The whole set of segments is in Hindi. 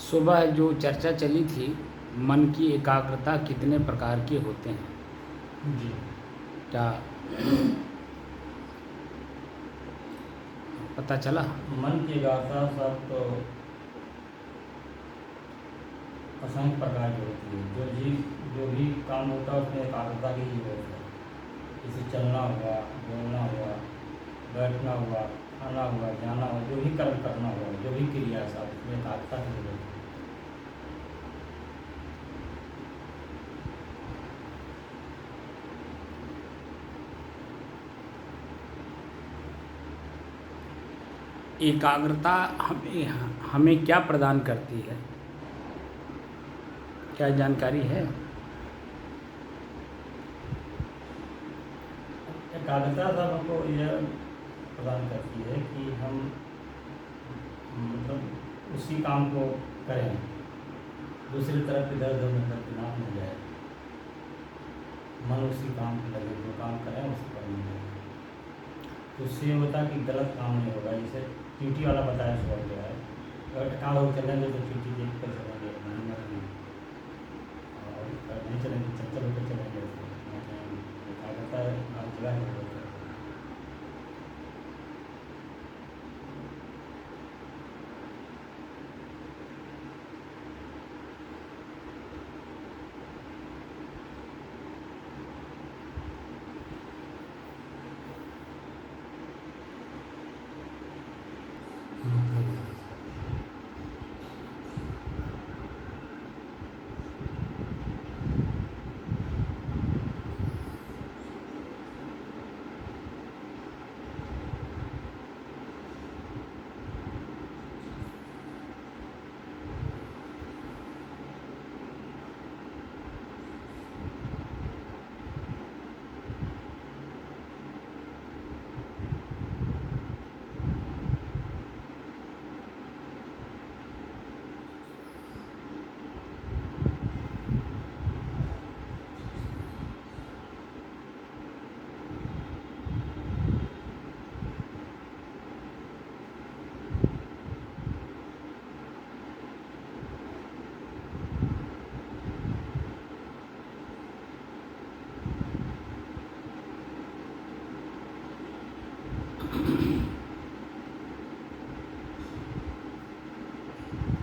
सुबह जो चर्चा चली थी, मन की एकाग्रता कितने प्रकार के होते हैं, जी। क्या पता चला? मन की एकाग्रता सब तो असंख्य प्रकार की होती है। जो भी काम होता है उसमें एकाग्रता की ही जरूरत है। जैसे चलना हुआ, बोलना हुआ, बैठना हुआ, खाना हुआ, जाना हुआ, जो भी कर्म करना हुआ, जो भी क्रिया है सब उसमें एकाग्रता की जरूरत है। एकाग्रता हमें हमें क्या प्रदान करती है, क्या जानकारी है? एकाग्रता सब हमको यह प्रदान करती है कि हम मतलब उसी काम को करें, दूसरी तरफ इधर उधर मतलब ना हो जाए, मन उसी काम पे लगे, जो काम करें उसी पर नहीं लगे। तो उससे ये होता है कि गलत काम नहीं होगा। जैसे चींटी वाला बताया सुबह जो है, अगर टका हो चलेंगे तो चींटी देख कर चलेंगे, नहीं मरेंगे, और नहीं चलेंगे चल होकर चलेंगे तो एकाग्रता हर जगह की जरूरत है।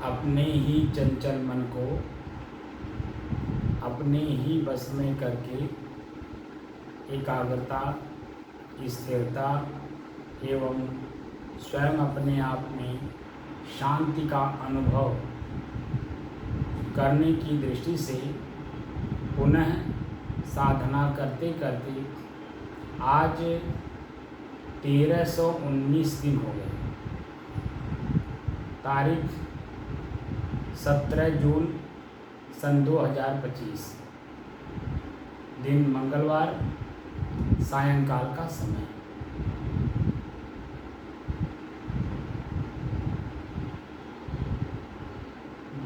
अपने ही चंचल मन को अपने ही बस में करके एकाग्रता, स्थिरता एवं स्वयं अपने आप में शांति का अनुभव करने की दृष्टि से पुनः साधना करते करते आज 1319 दिन हो गए। तारीख 17 जून सन 2025, दिन मंगलवार, सायंकाल का समय।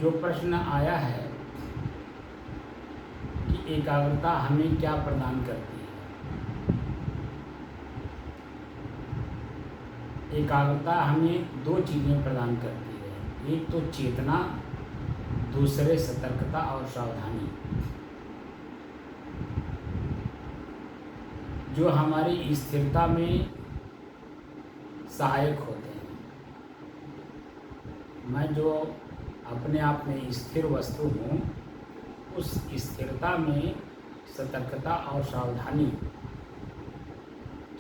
जो प्रश्न आया है कि एकाग्रता हमें क्या प्रदान करती है, एकाग्रता हमें दो चीज़ें प्रदान करती है। एक तो चेतना, दूसरे सतर्कता और सावधानी, जो हमारी स्थिरता में सहायक होते हैं। मैं जो अपने आप में स्थिर वस्तु हूँ, उस स्थिरता में सतर्कता और सावधानी,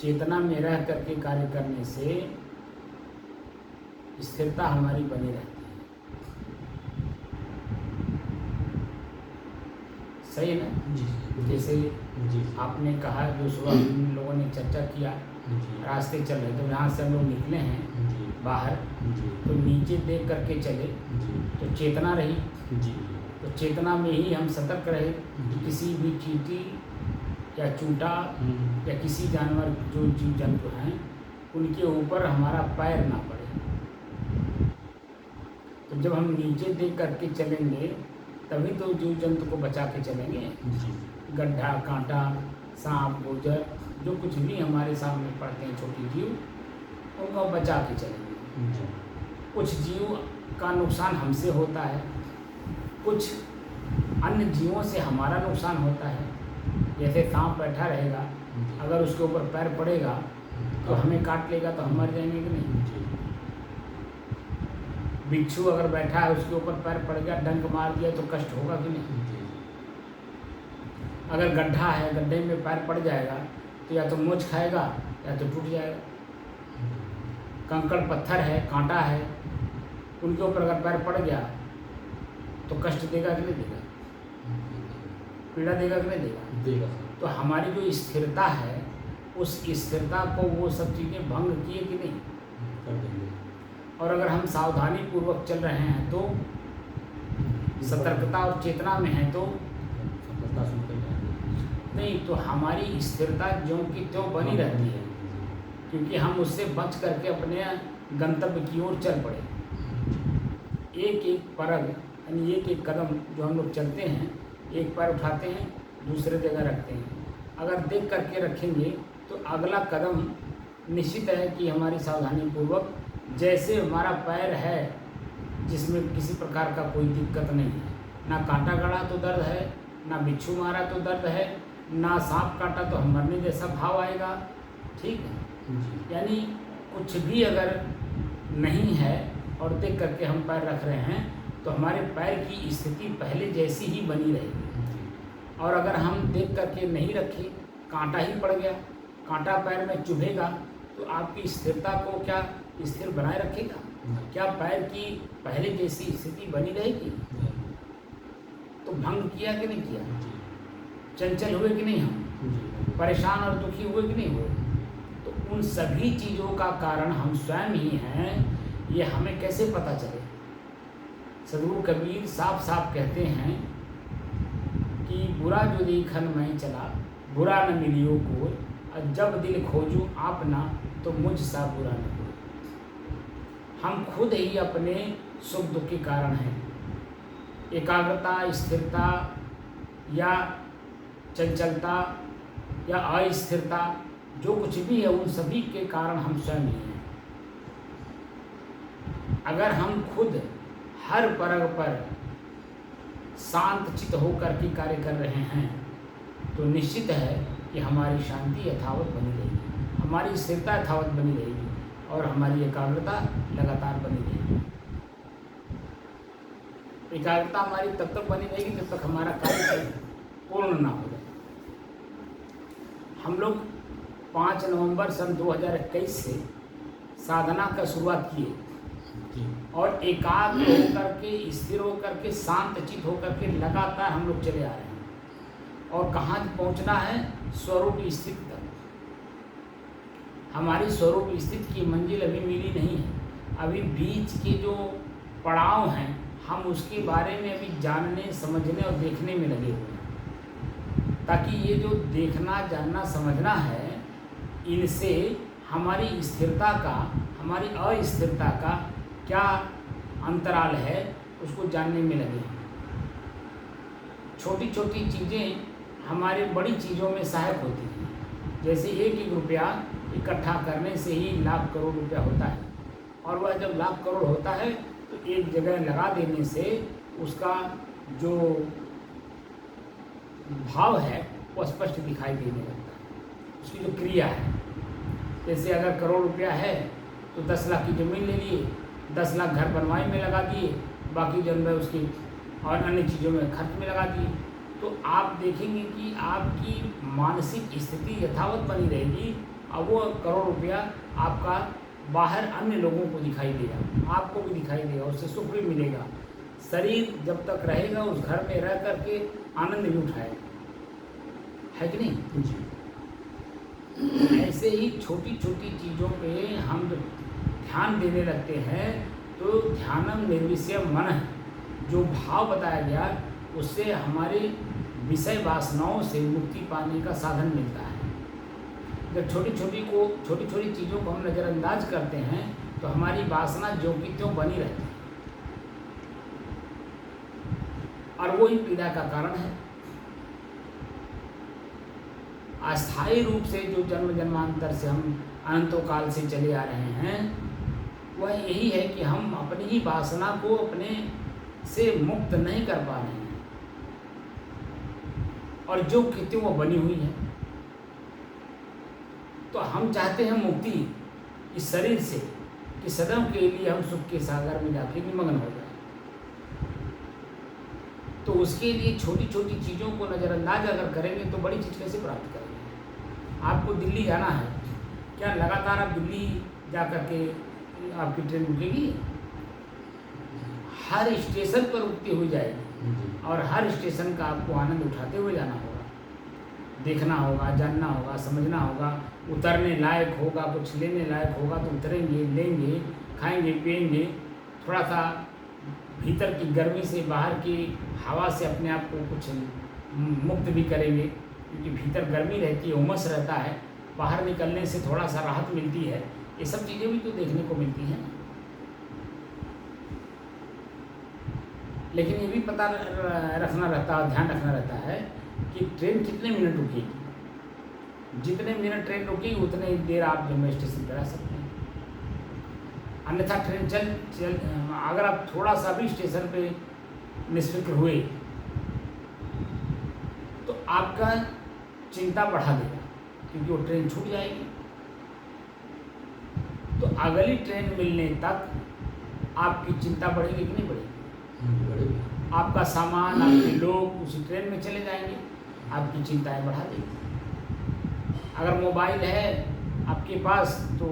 चेतना में रह करके कार्य करने से स्थिरता हमारी बनी रहती है। सही है ना? जी। जैसे जी। आपने कहा, जो सुबह हम लोगों ने चर्चा किया, रास्ते चल रहे तो यहाँ से हम लोग निकले हैं जी। बाहर, जी। तो नीचे देख करके चले जी। तो चेतना रही। जी। तो चेतना में ही हम सतर्क रहे कि किसी भी चींटी या चूटा या किसी जानवर, जो जीव जंतु हैं, उनके ऊपर हमारा पैर ना पड़े। तो जब हम नीचे देख करके चलेंगे तभी तो जीव जंतु को बचा के चलेंगे। गड्ढा, कांटा, सांप, गोजर, जो कुछ भी हमारे सामने पड़ते हैं छोटी जीव, उनको बचा के चलेंगे। कुछ जीव का नुकसान हमसे होता है, कुछ अन्य जीवों से हमारा नुकसान होता है। जैसे सांप बैठा रहेगा, अगर उसके ऊपर पैर पड़ेगा तो हमें काट लेगा, तो हम मर जाएंगे कि नहीं। बिच्छू अगर बैठा है, उसके ऊपर पैर पड़ गया, डंक मार दिया तो कष्ट होगा कि नहीं। अगर गड्ढा है, गड्ढे में पैर पड़ जाएगा तो या तो मोच खाएगा या तो टूट जाएगा। कंकड़ पत्थर है, कांटा है, उनके ऊपर अगर पैर पड़ गया तो कष्ट देगा कि नहीं देगा, पीड़ा देगा कि नहीं देगा। तो हमारी जो स्थिरता है, उस स्थिरता को वो सब चीज़ें भंग किए कि नहीं कर देंगे। और अगर हम सावधानी पूर्वक चल रहे हैं तो, सतर्कता और चेतना में है तो नहीं, तो हमारी स्थिरता ज्यों की त्यों बनी रहती है, क्योंकि हम उससे बच करके अपने गंतव्य की ओर चल पड़े। एक एक परग यानी एक एक कदम जो हम लोग चलते हैं, एक पैर उठाते हैं, दूसरे जगह रखते हैं, अगर देख करके रखेंगे तो अगला कदम निश्चित है कि हमारी सावधानी पूर्वक, जैसे हमारा पैर है जिसमें किसी प्रकार का कोई दिक्कत नहीं है, ना कांटा गड़ा तो दर्द है, ना बिच्छू मारा तो दर्द है, ना सांप काटा तो हम मरने जैसा भाव आएगा, ठीक है। यानी कुछ भी अगर नहीं है और देख करके हम पैर रख रहे हैं तो हमारे पैर की स्थिति पहले जैसी ही बनी रहेगी। और अगर हम देख करके नहीं रखे, कांटा ही पड़ गया, कांटा पैर में चुभेगा तो आपकी स्थिरता को क्या स्थिर बनाए रखेगा? क्या पैर की पहले जैसी स्थिति बनी रहेगी? तो भंग किया कि नहीं किया? चंचल हुए कि नहीं, हम परेशान और दुखी हुए कि नहीं हुए? तो उन सभी चीज़ों का कारण हम स्वयं ही हैं। ये हमें कैसे पता चले? सदगुरु कबीर साफ साफ कहते हैं कि बुरा जो देखन मैं चला, बुरा न मिलियो को, जब दिल खोजूं आप ना तो मुझ सा बुरा न हो। हम खुद ही अपने सुख दुख के कारण हैं। एकाग्रता, स्थिरता या चंचलता या अस्थिरता, जो कुछ भी है, उन सभी के कारण हम स्वयं ही हैं। अगर हम खुद हर परग पर शांत चित्त होकर के कार्य कर रहे हैं तो निश्चित है कि हमारी शांति यथावत बनी रहेगी, हमारी स्थिरता यथावत बनी रहेगी और हमारी एकाग्रता लगातार बनी रहेगी। एकाग्रता हमारी तब तक बनी रहेगी जब तक हमारा कार्य पूर्ण ना हो जाए। हम लोग 5 नवंबर सन 2021 से साधना का शुरुआत किए और एकाग्र होकर के, स्थिर होकर के, शांत चित्त होकर के लगातार हम लोग चले आ रहे हैं। और कहाँ पहुँचना है? स्वरूप स्थिति तक। हमारी स्वरूप स्थिति की मंजिल अभी मिली नहीं है। अभी बीच के जो पड़ाव हैं, हम उसके बारे में अभी जानने, समझने और देखने में लगे हुए हैं, ताकि ये जो देखना, जानना, समझना है, इनसे हमारी स्थिरता का, हमारी अस्थिरता का क्या अंतराल है, उसको जानने में लगे हैं। छोटी छोटी चीज़ें हमारे बड़ी चीज़ों में सहायक होती हैं। जैसे 1-1 रुपया इकट्ठा करने से ही लाख करोड़ रुपया होता है, और वह जब लाख करोड़ होता है तो एक जगह लगा देने से उसका जो भाव है वो स्पष्ट दिखाई देने लगता है, उसकी जो क्रिया है। जैसे अगर करोड़ रुपया है तो 10 लाख की ज़मीन ले लिए, 10 लाख घर बनवाई में लगा दिए, बाकी जो है उसकी और अन्य चीज़ों में खर्च में लगा दिए, तो आप देखेंगे कि आपकी मानसिक स्थिति यथावत बनी रहेगी। अब वो करोड़ रुपया आपका बाहर अन्य लोगों को दिखाई देगा, आपको भी दिखाई देगा, उससे सुख भी मिलेगा। शरीर जब तक रहेगा उस घर में रह करके आनंद भी उठाएगा, है कि नहीं जी? ऐसे ही छोटी छोटी चीज़ों पे हम जब ध्यान देने लगते हैं तो ध्यानम निर्विषय मन, जो भाव बताया गया, उससे हमारे विषय वासनाओं से मुक्ति पाने का साधन मिलता है। जब छोटी छोटी चीज़ों को हम नज़रअंदाज करते हैं तो हमारी वासना जो की त्यों बनी रहती है, और वो ही पीड़ा का कारण है। अस्थायी रूप से जो जन्म जन्मांतर से हम अनंतों काल से चले आ रहे हैं, वह यही है कि हम अपनी ही वासना को अपने से मुक्त नहीं कर पा रहे हैं, और जो कृत्यों वो बनी हुई है। तो हम चाहते हैं मुक्ति इस शरीर से, कि सदैव के लिए हम सुख के सागर में जाके निमग्न हो जाए। तो उसके लिए छोटी छोटी चीज़ों को नज़रअंदाज अगर करेंगे तो बड़ी चीज़ कैसे प्राप्त करेंगे। आपको दिल्ली जाना है, क्या लगातार आप दिल्ली जा कर के आपकी ट्रेन रुकेगी? हर स्टेशन पर रुकती हुई जाएगी, और हर स्टेशन का आपको आनंद उठाते हुए जाना होगा, देखना होगा, जानना होगा, समझना होगा। उतरने लायक होगा, कुछ लेने लायक होगा तो उतरेंगे, लेंगे, खाएंगे, पिएंगे, थोड़ा सा भीतर की गर्मी से, बाहर की हवा से अपने आप को कुछ मुक्त भी करेंगे, क्योंकि भीतर गर्मी रहती है, उमस रहता है, बाहर निकलने से थोड़ा सा राहत मिलती है। ये सब चीज़ें भी तो देखने को मिलती हैं। लेकिन ये भी पता रखना रहता है, ध्यान रखना रहता है कि ट्रेन कितने मिनट रुकेगी। जितने मिनट ट्रेन रुकेगी उतने ही देर आप जम्मू स्टेशन पर आ सकते हैं। अन्यथा ट्रेन चल अगर आप थोड़ा सा भी स्टेशन पे निष्फिक्र हुए तो आपका चिंता बढ़ा देगा, क्योंकि वो ट्रेन छूट जाएगी। तो अगली ट्रेन मिलने तक आपकी चिंता बढ़ेगी कि नहीं बढ़ेगी? आपका सामान, आपके लोग उसी ट्रेन में चले जाएंगे, आपकी चिंताएं बढ़ा देगी। अगर मोबाइल है आपके पास तो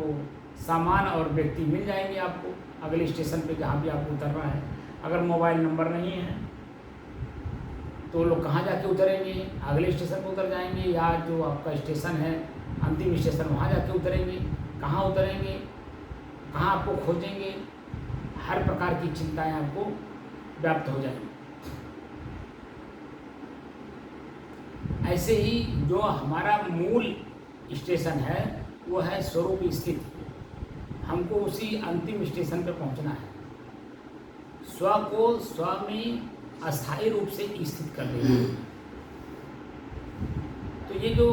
सामान और व्यक्ति मिल जाएंगे आपको अगले स्टेशन पे जहाँ भी आपको उतरना है। अगर मोबाइल नंबर नहीं है तो लोग कहाँ जाके उतरेंगे? अगले स्टेशन पर उतर जाएंगे, या जो आपका स्टेशन है अंतिम स्टेशन वहाँ जाके उतरेंगे। कहाँ उतरेंगे, कहाँ आपको खोजेंगे, हर प्रकार की चिंताएं आपको व्याप्त हो जाएंगी। ऐसे ही जो हमारा मूल स्टेशन है वो है स्वरूप स्थित। हमको उसी अंतिम स्टेशन पर पहुंचना है। स्व को स्व में अस्थायी रूप से स्थित कर देना। तो ये जो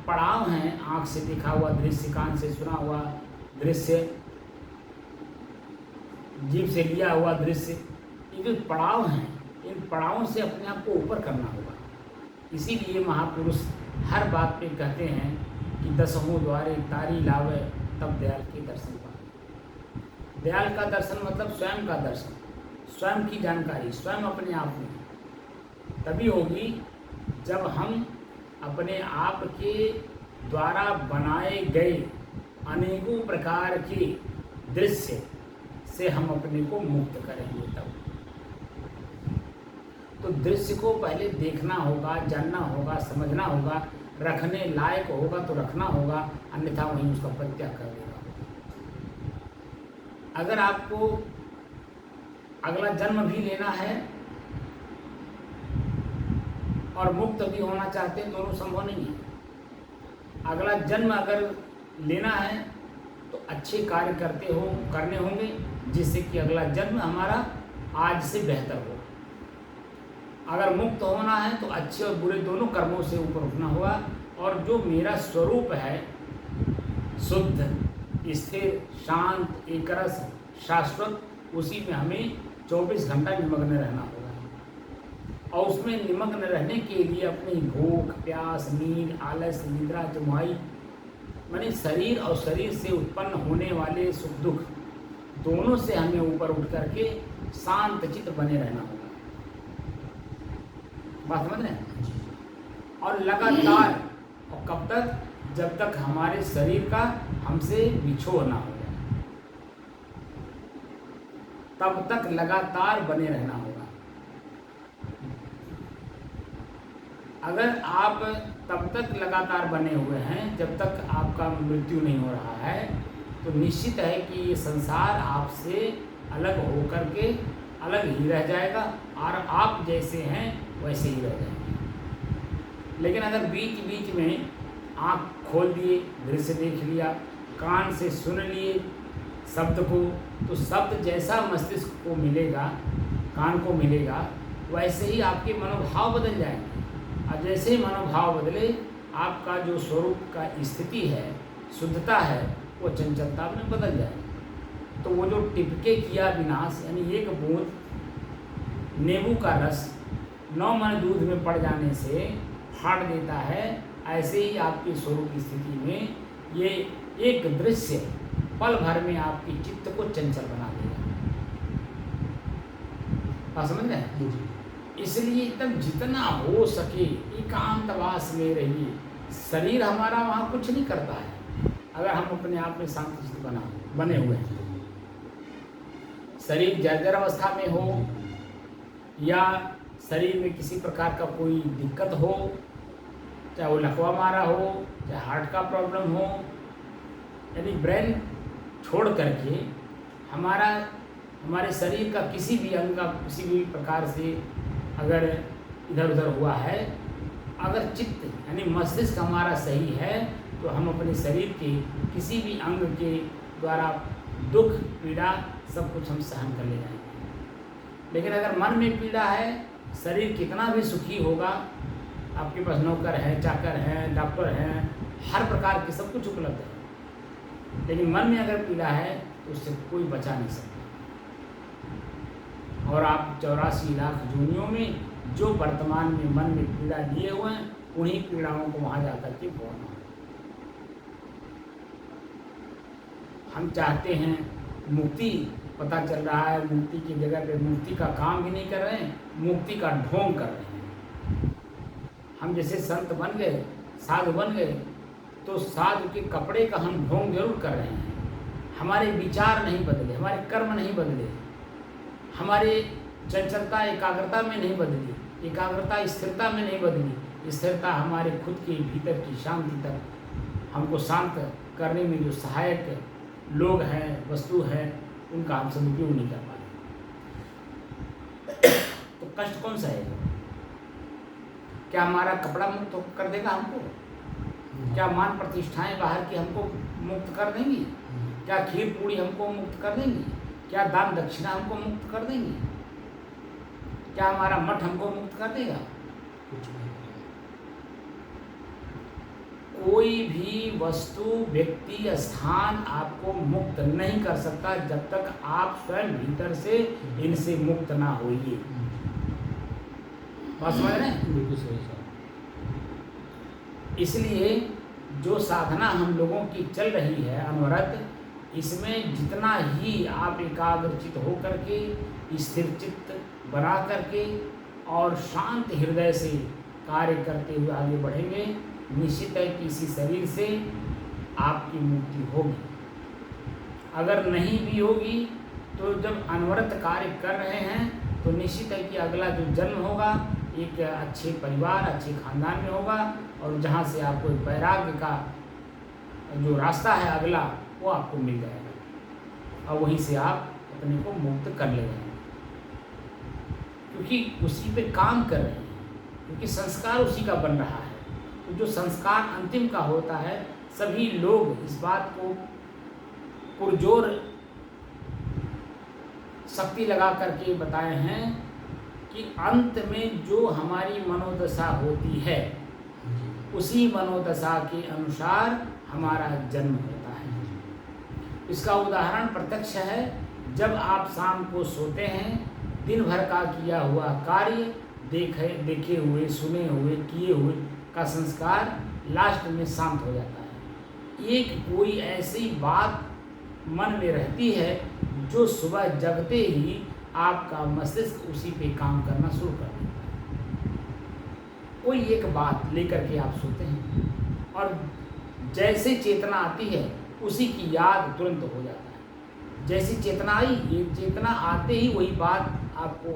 पड़ाव हैं, आँख से देखा हुआ दृश्य, कान से सुना हुआ दृश्य, जीभ से लिया हुआ दृश्य, ये जो पड़ाव हैं, इन पड़ावों से अपने आप को ऊपर करना होगा। इसीलिए महापुरुष हर बात पे कहते हैं कि दसहों द्वारे तारी लावे तब दयाल के दर्शन पावे। दयाल का दर्शन मतलब स्वयं का दर्शन, स्वयं की जानकारी, स्वयं अपने आप में तभी होगी जब हम अपने आप के द्वारा बनाए गए अनेकों प्रकार के दृश्य से हम अपने को मुक्त करेंगे। तब तो दृश्य को पहले देखना होगा, जानना होगा, समझना होगा, रखने लायक होगा तो रखना होगा, अन्यथा वहीं उसका परित्याग कर देगा। अगर आपको अगला जन्म भी लेना है और मुक्त भी होना चाहते हैं, दोनों संभव नहीं है। अगला जन्म अगर लेना है तो अच्छे कार्य करने होंगे, जिससे कि अगला जन्म हमारा आज से बेहतर हो। अगर मुक्त होना है तो अच्छे और बुरे दोनों कर्मों से ऊपर उठना होगा, और जो मेरा स्वरूप है शुद्ध, स्थिर, शांत, एकरस, शाश्वत, उसी में हमें 24 घंटा निमग्न रहना होगा। और उसमें निमग्न रहने के लिए अपनी भूख, प्यास, नींद, आलस, निद्रा, जमुआई, माने शरीर और शरीर से उत्पन्न होने वाले सुख दुख दोनों से हमें ऊपर उठ करके शांत चित्त बने रहना होगा। बात समझ रहे हैं? और लगातार, और कब तक? जब तक हमारे शरीर का हमसे बिछोह ना हो जाए, तब तक लगातार बने रहना होगा। अगर आप तब तक लगातार बने हुए हैं जब तक आपका मृत्यु नहीं हो रहा है, तो निश्चित है कि ये संसार आपसे अलग होकर के अलग ही रह जाएगा, और आप जैसे हैं वैसे ही रह जाएंगे। लेकिन अगर बीच बीच में आँख खोल दिए, दृश्य देख लिया, कान से सुन लिए शब्द को, तो शब्द जैसा मस्तिष्क को मिलेगा, कान को मिलेगा, वैसे ही आपके मनोभाव बदल जाएंगे। और जैसे ही मनोभाव बदले, आपका जो स्वरूप का स्थिति है, शुद्धता है, वो चंचलता में बदल जाएगी। तो वो जो टिपके किया विनाश, यानी एक बूंद नींबू का रस 9 मन दूध में पड़ जाने से फाड़ देता है, ऐसे ही आपके स्वरूप की स्थिति में ये एक दृश्य पल भर में आपके चित्त को चंचल बना देगा। बात समझ रहे हैं? इसलिए एकदम जितना हो सके एकांतवास में रहिए। शरीर हमारा वहाँ कुछ नहीं करता है अगर हम अपने आप में शांत चित्त बने हुए हैं। शरीर जर्जर अवस्था में हो या शरीर में किसी प्रकार का कोई दिक्कत हो, चाहे वो लकवा मारा हो, चाहे हार्ट का प्रॉब्लम हो, यदि ब्रेन छोड़ करके हमारे शरीर का किसी भी अंग का किसी भी प्रकार से अगर इधर उधर हुआ है, अगर चित्त यानी मस्तिष्क हमारा सही है तो हम अपने शरीर के किसी भी अंग के द्वारा दुख पीड़ा सब कुछ हम सहन कर ले जाएंगे। लेकिन अगर मन में पीड़ा है, शरीर कितना भी सुखी होगा, आपके पास नौकर है, चाकर हैं, डॉक्टर हैं, हर प्रकार के सब कुछ उपलब्ध है, लेकिन मन में अगर पीड़ा है तो उससे कोई बचा नहीं सकता। और आप 84 लाख जूनियों में जो वर्तमान में मन में पीड़ा लिए हुए हैं, उन्हीं पीड़ाओं को वहाँ जाकर के भोगना। हम चाहते हैं मुक्ति, पता चल रहा है मुक्ति की जगह पे मुक्ति का काम भी नहीं कर रहे हैं, मुक्ति का ढोंग कर रहे हैं। हम जैसे संत बन गए, साधु बन गए, तो साधु के कपड़े का हम ढोंग जरूर कर रहे हैं। हमारे विचार नहीं बदले, हमारे कर्म नहीं बदले, हमारे चंचलता एकाग्रता में नहीं बदली, एकाग्रता स्थिरता में नहीं बदली, स्थिरता हमारे खुद के भीतर की शांति तक हमको शांत करने में जो सहायक लोग हैं, वस्तु है, उनका हम सदुपयोग नहीं कर पा रहे। तो कष्ट कौन सा है? क्या हमारा कपड़ा मुक्त कर देगा हमको? क्या मान प्रतिष्ठाएं बाहर की हमको मुक्त कर देंगी? क्या खीर पूड़ी हमको मुक्त कर देंगी? क्या दान दक्षिणा हमको मुक्त कर देंगी? क्या हमारा मठ हमको मुक्त कर देगा? कुछ नहीं। कोई भी वस्तु, व्यक्ति, स्थान आपको मुक्त नहीं कर सकता जब तक आप स्वयं भीतर से इनसे मुक्त ना होइए। बात समझ रहे हैं? बिल्कुल सही सर। इसलिए जो साधना हम लोगों की चल रही है अनवरत, इसमें जितना ही आप एकाग्रचित हो करके, स्थिर चित्त बना करके और शांत हृदय से कार्य करते हुए आगे बढ़ेंगे, निश्चित है कि इसी शरीर से आपकी मुक्ति होगी। अगर नहीं भी होगी तो जब अनवरत कार्य कर रहे हैं तो निश्चित है कि अगला जो जन्म होगा एक अच्छे परिवार, अच्छे खानदान में होगा, और जहाँ से आपको वैराग्य का जो रास्ता है अगला, वो आपको मिल जाएगा और वहीं से आप अपने को मुक्त कर ले जाएंगे, क्योंकि उसी पे काम कर रहे हैं, क्योंकि संस्कार उसी का बन रहा है। तो जो संस्कार अंतिम का होता है, सभी लोग इस बात को पुरजोर शक्ति लगा करके बताए हैं कि अंत में जो हमारी मनोदशा होती है उसी मनोदशा के अनुसार हमारा जन्म होता है। इसका उदाहरण प्रत्यक्ष है। जब आप शाम को सोते हैं, दिन भर का किया हुआ कार्य, देखे हुए, सुने हुए, किए हुए का संस्कार लास्ट में शांत हो जाता है। एक कोई ऐसी बात मन में रहती है जो सुबह जगते ही आपका मस्तिष्क उसी पे काम करना शुरू कर देता है। कोई एक बात लेकर के आप सोते हैं और जैसे चेतना आती है उसी की याद तुरंत हो जाता है। जैसी चेतना आई, ये चेतना आते ही वही बात आपको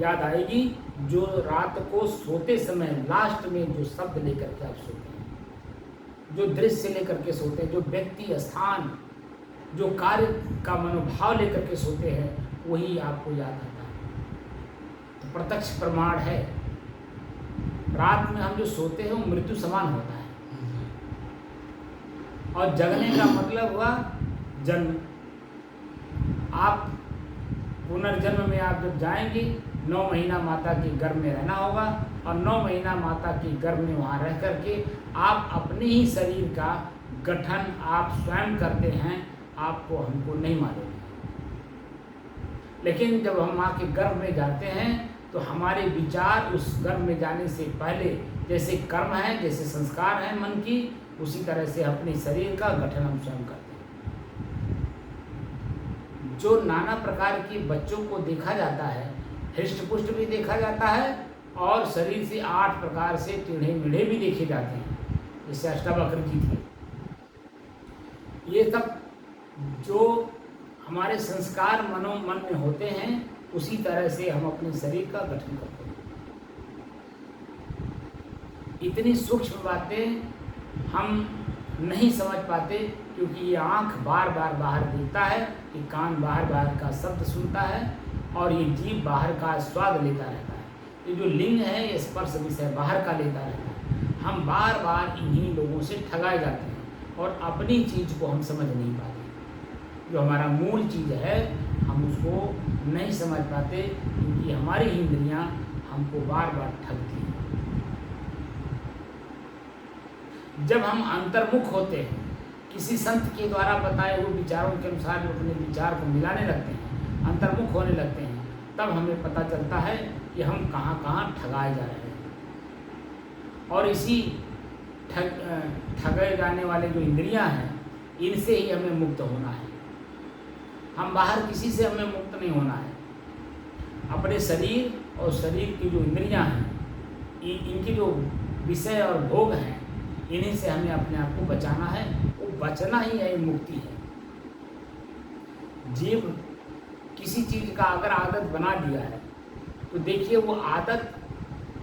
याद आएगी जो रात को सोते समय लास्ट में जो शब्द लेकर के आप सोते हैं, जो दृश्य लेकर के सोते हैं, जो व्यक्ति, स्थान, जो कार्य का मनोभाव लेकर के सोते हैं, वही आपको याद आता है। तो प्रत्यक्ष प्रमाण है, रात में हम जो सोते हैं वो मृत्यु समान होता है, और जगने का मतलब हुआ जन्म। आप पुनर्जन्म में आप जब जाएंगे, 9 महीना माता के गर्भ में रहना होगा, और 9 महीना माता के गर्भ में वहाँ रह करके आप अपने ही शरीर का गठन आप स्वयं करते हैं, आपको हमको नहीं मालूम। लेकिन जब हम माँ के गर्भ में जाते हैं तो हमारे विचार उस गर्भ में जाने से पहले जैसे कर्म है, जैसे संस्कार हैं मन की, उसी तरह से अपने शरीर का गठन हम स्वयं करते हैं। जो नाना प्रकार के बच्चों को देखा जाता है, हृष्ट पुष्ट भी देखा जाता है और शरीर से 8 प्रकार से टेढ़े मेढ़े भी देखे जाते हैं, जैसे अष्टावक्र जी थे। ये सब जो हमारे संस्कार मन में होते हैं, उसी तरह से हम अपने शरीर का गठन करते हैं। इतनी सूक्ष्म बातें हम नहीं समझ पाते, क्योंकि ये आँख बार बार बाहर देखता है, ये कान बाहर बाहर का शब्द सुनता है और ये जीभ बाहर का स्वाद लेता रहता है। ये जो लिंग है ये स्पर्श विषय बाहर का लेता रहता है। हम बार बार इन्हीं लोगों से ठगाए जाते हैं और अपनी चीज़ को हम समझ नहीं पाते। जो हमारा मूल चीज़ है हम उसको नहीं समझ पाते, क्योंकि हमारी इंद्रियां हमको बार बार ठगती हैं। जब हम अंतर्मुख होते हैं, किसी संत के द्वारा बताए हुए विचारों के अनुसार जो अपने विचार को मिलाने लगते हैं, अंतर्मुख होने लगते हैं, तब हमें पता चलता है कि हम कहाँ कहाँ ठगाए जा रहे हैं। और इसी ठगे जाने वाले जो इंद्रियां हैं, इनसे ही हमें मुक्त होना है। हम बाहर किसी से हमें मुक्त नहीं होना है। अपने शरीर और शरीर की जो इंद्रियां हैं, इनकी जो विषय और भोग हैं, इन्हीं से हमें अपने आप को बचाना है। वो बचना ही है, मुक्ति है। जीव किसी चीज़ का अगर आदत बना दिया है तो देखिए वो आदत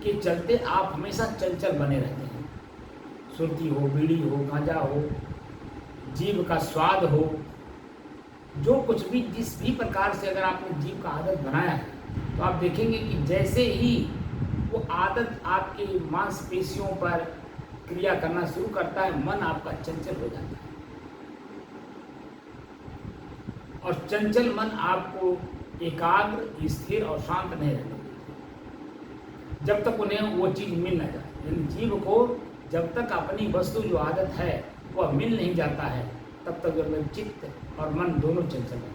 के चलते आप हमेशा चंचल बने रहते हैं। सुरती हो, बीड़ी हो, गांजा हो, जीव का स्वाद हो, जो कुछ भी जिस भी प्रकार से अगर आपने जीव का आदत बनाया है, तो आप देखेंगे कि जैसे ही वो आदत आपके मांसपेशियों पर क्रिया करना शुरू करता है, मन आपका चंचल हो जाता है। और चंचल मन आपको एकाग्र, स्थिर और शांत नहीं रहने देते जब तक उन्हें वो चीज़ मिल न जाए। यानी जीव को जब तक अपनी वस्तु जो आदत है वह मिल नहीं जाता है, तब तक जब चित्त और मन दोनों चंचल रहते हैं।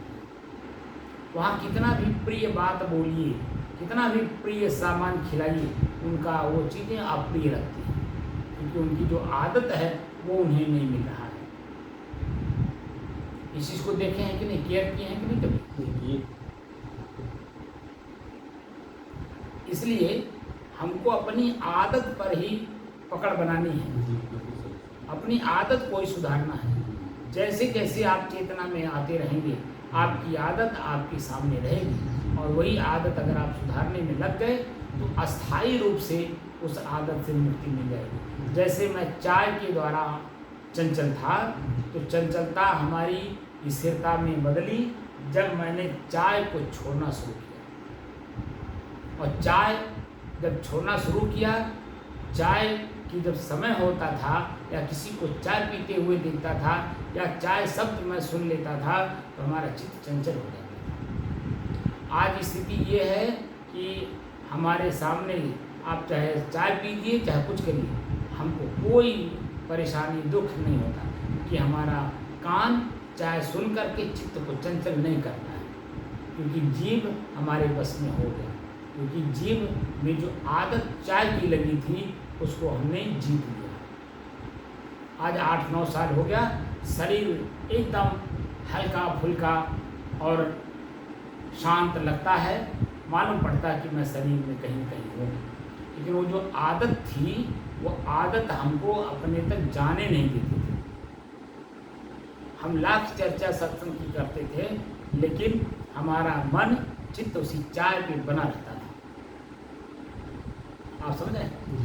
वहाँ कितना भी प्रिय बात बोलिए, कितना भी प्रिय सामान खिलाइए, उनका वो चीज़ें अप्रिय लगती हैं, क्योंकि उनकी जो आदत है वो उन्हें नहीं मिल रहा है। इस चीज़ को देखे हैं कि नहीं, केयर किए हैं कि नहीं कभी? इसलिए हमको अपनी आदत पर ही पकड़ बनानी है, अपनी आदत को ही सुधारना है। जैसे जैसे आप चेतना में आते रहेंगे, आपकी आदत आपके सामने रहेगी, और वही आदत अगर आप सुधारने में लग गए तो अस्थायी रूप से उस आदत से मुक्ति मिल जाएगी। जैसे मैं चाय के द्वारा चंचल था, तो चंचलता हमारी स्थिरता में बदली जब मैंने चाय को छोड़ना शुरू किया। और चाय जब छोड़ना शुरू किया, चाय कि जब समय होता था या किसी को चाय पीते हुए देखता था या चाय शब्द मैं सुन लेता था, तो हमारा चित्त चंचल हो जाता था। आज स्थिति ये है कि हमारे सामने आप चाहे चाय पीजिए चाहे कुछ करिए, हमको कोई परेशानी दुख नहीं होता, कि हमारा कान चाय सुन करके चित्त को चंचल नहीं करता है, क्योंकि जीव हमारे बस में हो गया। क्योंकि जीव में जो आदत चाय की लगी थी उसको हमने जीत लिया। आज 8-9 साल हो गया, शरीर एकदम हल्का फुल्का और शांत लगता है, मालूम पड़ता है कि मैं शरीर में कहीं कहीं हूँ। लेकिन वो जो आदत थी, वो आदत हमको अपने तक जाने नहीं देती थी। हम लाख चर्चा सत्संग की करते थे, लेकिन हमारा मन चित्त उसी चाय पे बना रहता था। आप समझे?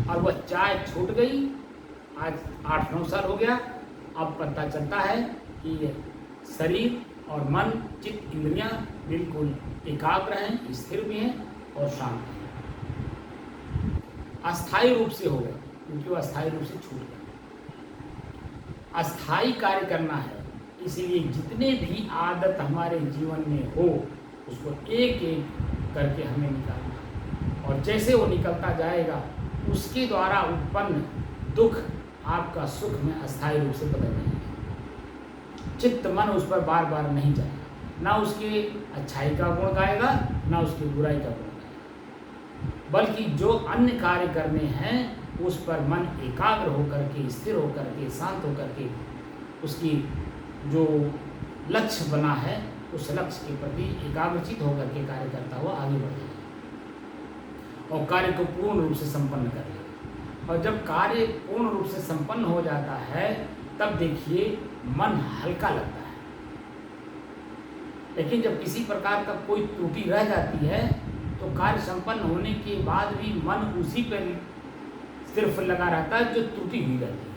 और वह चाय छूट गई, आज 8-9 साल हो गया। अब पता चलता है कि शरीर और मन, चित्त, इंद्रियां बिल्कुल एकाग्र हैं, स्थिर भी हैं और शांत हैं। अस्थायी रूप से हो गए, क्योंकि वो अस्थायी रूप से छूट गए। अस्थायी कार्य करना है, इसीलिए जितने भी आदत हमारे जीवन में हो उसको एक एक करके हमें निकालना है। और जैसे वो निकलता जाएगा, उसके द्वारा उत्पन्न दुख आपका सुख में अस्थायी रूप से बदल जाएगा। चित्त मन उस पर बार बार नहीं जाएगा। ना उसके अच्छाई का गुण गाएगा, ना उसकी बुराई का गुण गाएगा, बल्कि जो अन्य कार्य करने हैं उस पर मन एकाग्र होकर के, स्थिर होकर के, शांत होकर के, उसकी जो लक्ष्य बना है उस लक्ष्य के प्रति एकाग्रचित होकर के कार्य करता हुआ आगे बढ़ेगा और कार्य को पूर्ण रूप से संपन्न करेगा। और जब कार्य पूर्ण रूप से संपन्न हो जाता है तब देखिए मन हल्का लगता है। लेकिन जब किसी प्रकार का कोई त्रुटि रह जाती है तो कार्य संपन्न होने के बाद भी मन उसी पर सिर्फ लगा रहता है जो त्रुटि हुई रहती है।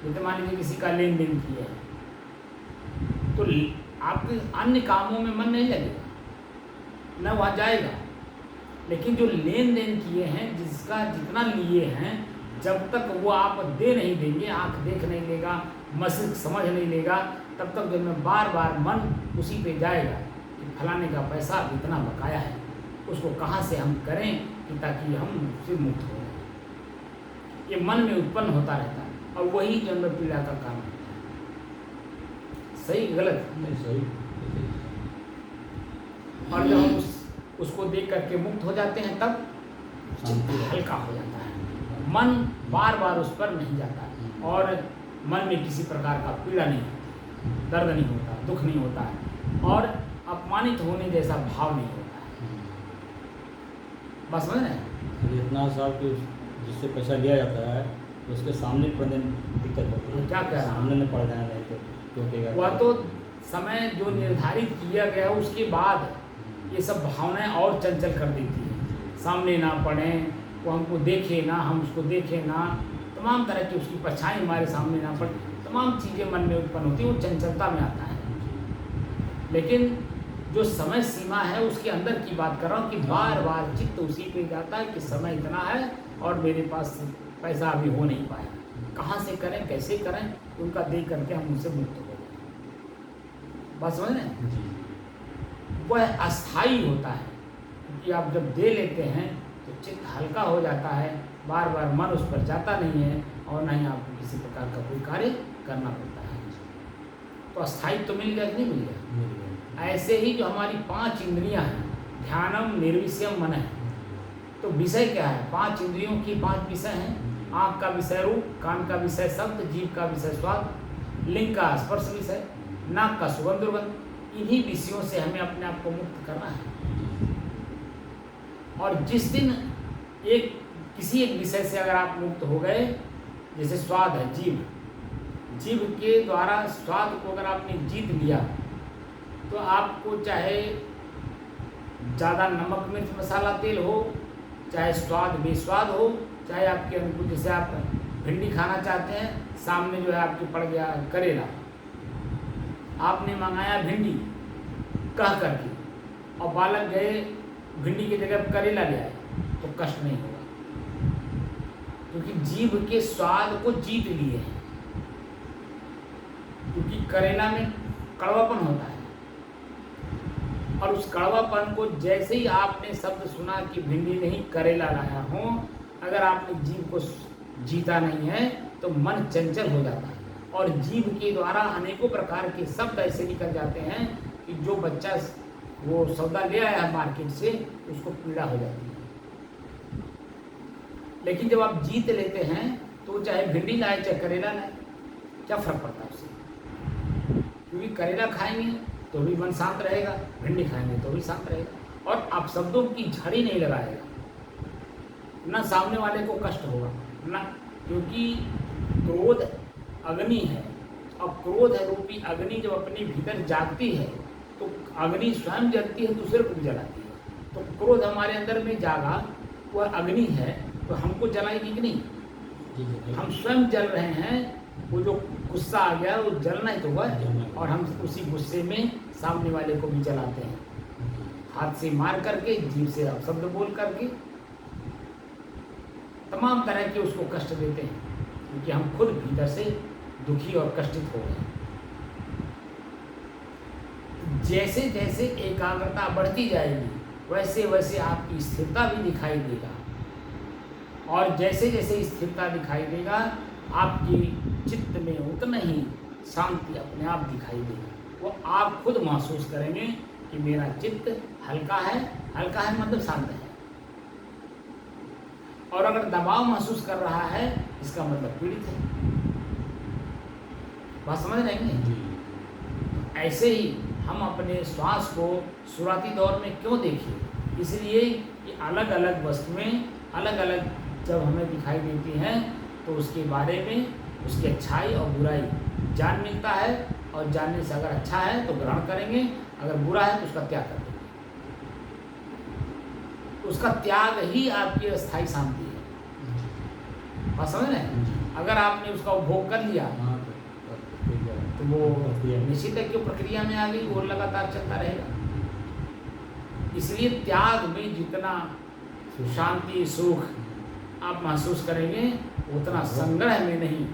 जैसे मान लीजिए किसी का लेन देन किया है तो आपके अन्य कामों में मन नहीं लगेगा, न वहाँ जाएगा, लेकिन जो लेन देन किए हैं, जिसका जितना लिए हैं, जब तक वो आप दे नहीं देंगे, आँख देख नहीं लेगा, मस्तिष्क समझ नहीं लेगा, तब तक जब में बार बार मन उसी पे जाएगा कि फलाने का पैसा इतना बकाया है, उसको कहाँ से हम करें कि ताकि हम उससे मुक्त हो जाए। ये मन में उत्पन्न होता रहता है और वही जन्म पीड़ा का कारण होता है। सही गलत? नहीं, सही। और जब हम उसको देख करके मुक्त हो जाते हैं तब शांति हल्का हो जाता है, मन बार बार उस पर नहीं जाता और मन में किसी प्रकार का पीड़ा नहीं होती, दर्द नहीं होता, दुख नहीं होता है और अपमानित होने जैसा भाव नहीं होता है। बस समझ रहे? इतना साहब कि जिससे पैसा लिया जाता है उसके सामने पढ़ने में दिक्कत होती है। क्या कह रहा हूँ? सामने में पढ़ जाना नहीं तो क्योंकि वह तो समय जो निर्धारित किया गया उसके बाद ये सब भावनाएं और चंचल कर देती है। सामने ना पढ़ें, वो हमको देखे ना, हम उसको देखें ना, तमाम तरह की उसकी परछाई हमारे सामने ना पड़े, तमाम चीज़ें मन में उत्पन्न होती हैं, वो चंचलता में आता है। लेकिन जो समय सीमा है उसके अंदर की बात कर रहा हूँ कि बार बार चित्त उसी पे जाता है कि समय इतना है और मेरे पास पैसा अभी हो नहीं पाया, कहाँ से करें, कैसे करें, उनका देख करके हम उनसे मुक्त हो गए। बात समझ रहे हैं? वह अस्थाई होता है क्योंकि आप जब दे लेते हैं तो चित्त हल्का हो जाता है, बार बार मन उस पर जाता नहीं है और ना ही आपको किसी प्रकार का कोई कार्य करना पड़ता है। तो अस्थायित्व तो मिल गया कि नहीं मिल गया? ऐसे ही जो हमारी 5 इंद्रियां हैं, ध्यानम निर्विषयम मन है, तो विषय क्या है? 5 इंद्रियों की 5 विषय हैं। आँख का विषय रूप, कान का विषय शब्द, जीभ का विषय स्वाद, लिंग का स्पर्श विषय, नाक का सुगंध दुर्गंध। इन्हीं विषयों से हमें अपने आप को मुक्त करना है। और जिस दिन किसी एक विषय से अगर आप मुक्त हो गए, जैसे स्वाद है, जीभ के द्वारा स्वाद को अगर आपने जीत लिया तो आपको चाहे ज़्यादा नमक मिर्च मसाला तेल हो, चाहे स्वाद बेस्वाद हो, चाहे आपके अनुकूल, जैसे आप भिंडी खाना चाहते हैं, सामने जो है आपके पड़ गया करेला, आपने मंगाया भिंडी कह करके और बालक गए भिंडी की जगह करेला ले आए तो कष्ट नहीं होगा, क्योंकि जीभ के स्वाद को जीत लिए हैं। क्योंकि करेला में कड़वापन होता है और उस कड़वापन को जैसे ही आपने शब्द सुना कि भिंडी नहीं करेला लाया हूँ, अगर आपने जीभ को जीता नहीं है तो मन चंचल हो जाता है और जीभ के द्वारा अनेकों प्रकार के शब्द ऐसे निकल जाते हैं कि जो बच्चा वो सौदा ले आया है मार्केट से उसको पीड़ा हो जाती है। लेकिन जब आप जीत लेते हैं तो चाहे भिंडी लाए चाहे करेला लाए, क्या फर्क पड़ता है उससे? क्योंकि करेला खाएंगे तो भी मन शांत रहेगा, भिंडी खाएंगे तो भी शांत रहेगा और आप शब्दों की झड़ी नहीं लगाएगा, ना सामने वाले को कष्ट होगा ना, क्योंकि क्रोध अग्नि है और क्रोध रूपी अग्नि जब अपने भीतर जागती है तो अग्नि स्वयं जलती है, दूसरे को भी जलाती है। तो क्रोध हमारे अंदर में जागा, वह अग्नि है तो हमको जलाएगी कि नहीं? हम स्वयं जल रहे हैं, वो जो गुस्सा आ गया वो जलना ही तो हुआ है और हम उसी गुस्से में सामने वाले को भी जलाते हैं, हाथ से मार करके, जीभ से शब्द बोल करके, तमाम तरह के उसको कष्ट देते हैं क्योंकि हम खुद भीतर से दुखी और कष्टित हो गए। जैसे जैसे एकाग्रता बढ़ती जाएगी वैसे वैसे आपकी स्थिरता भी दिखाई देगा और जैसे जैसे स्थिरता दिखाई देगा आपकी चित्त में उतना ही शांति अपने आप दिखाई देगी। वो आप खुद महसूस करेंगे कि मेरा चित्त हल्का है मतलब शांत है। और अगर दबाव महसूस कर रहा है इसका मतलब पीड़ित है। बात समझ रहे हैं? ऐसे ही हम अपने श्वास को शुरुआती दौर में क्यों देखें? इसलिए कि अलग अलग वस्तुएं अलग अलग जब हमें दिखाई देती हैं तो उसके बारे में उसकी अच्छाई और बुराई जान मिलता है, और जानने से अगर अच्छा है तो ग्रहण करेंगे, अगर बुरा है तो उसका त्याग कर देंगे। उसका त्याग ही आपकी अस्थायी शांति है। बात समझ रहे हैं? अगर आपने उसका उपभोग कर लिया तो वो निश्चित है कि प्रक्रिया में आ गई, वो लगातार चलता रहेगा। इसलिए त्याग में जितना शांति सुख आप महसूस करेंगे उतना संग्रह में नहीं।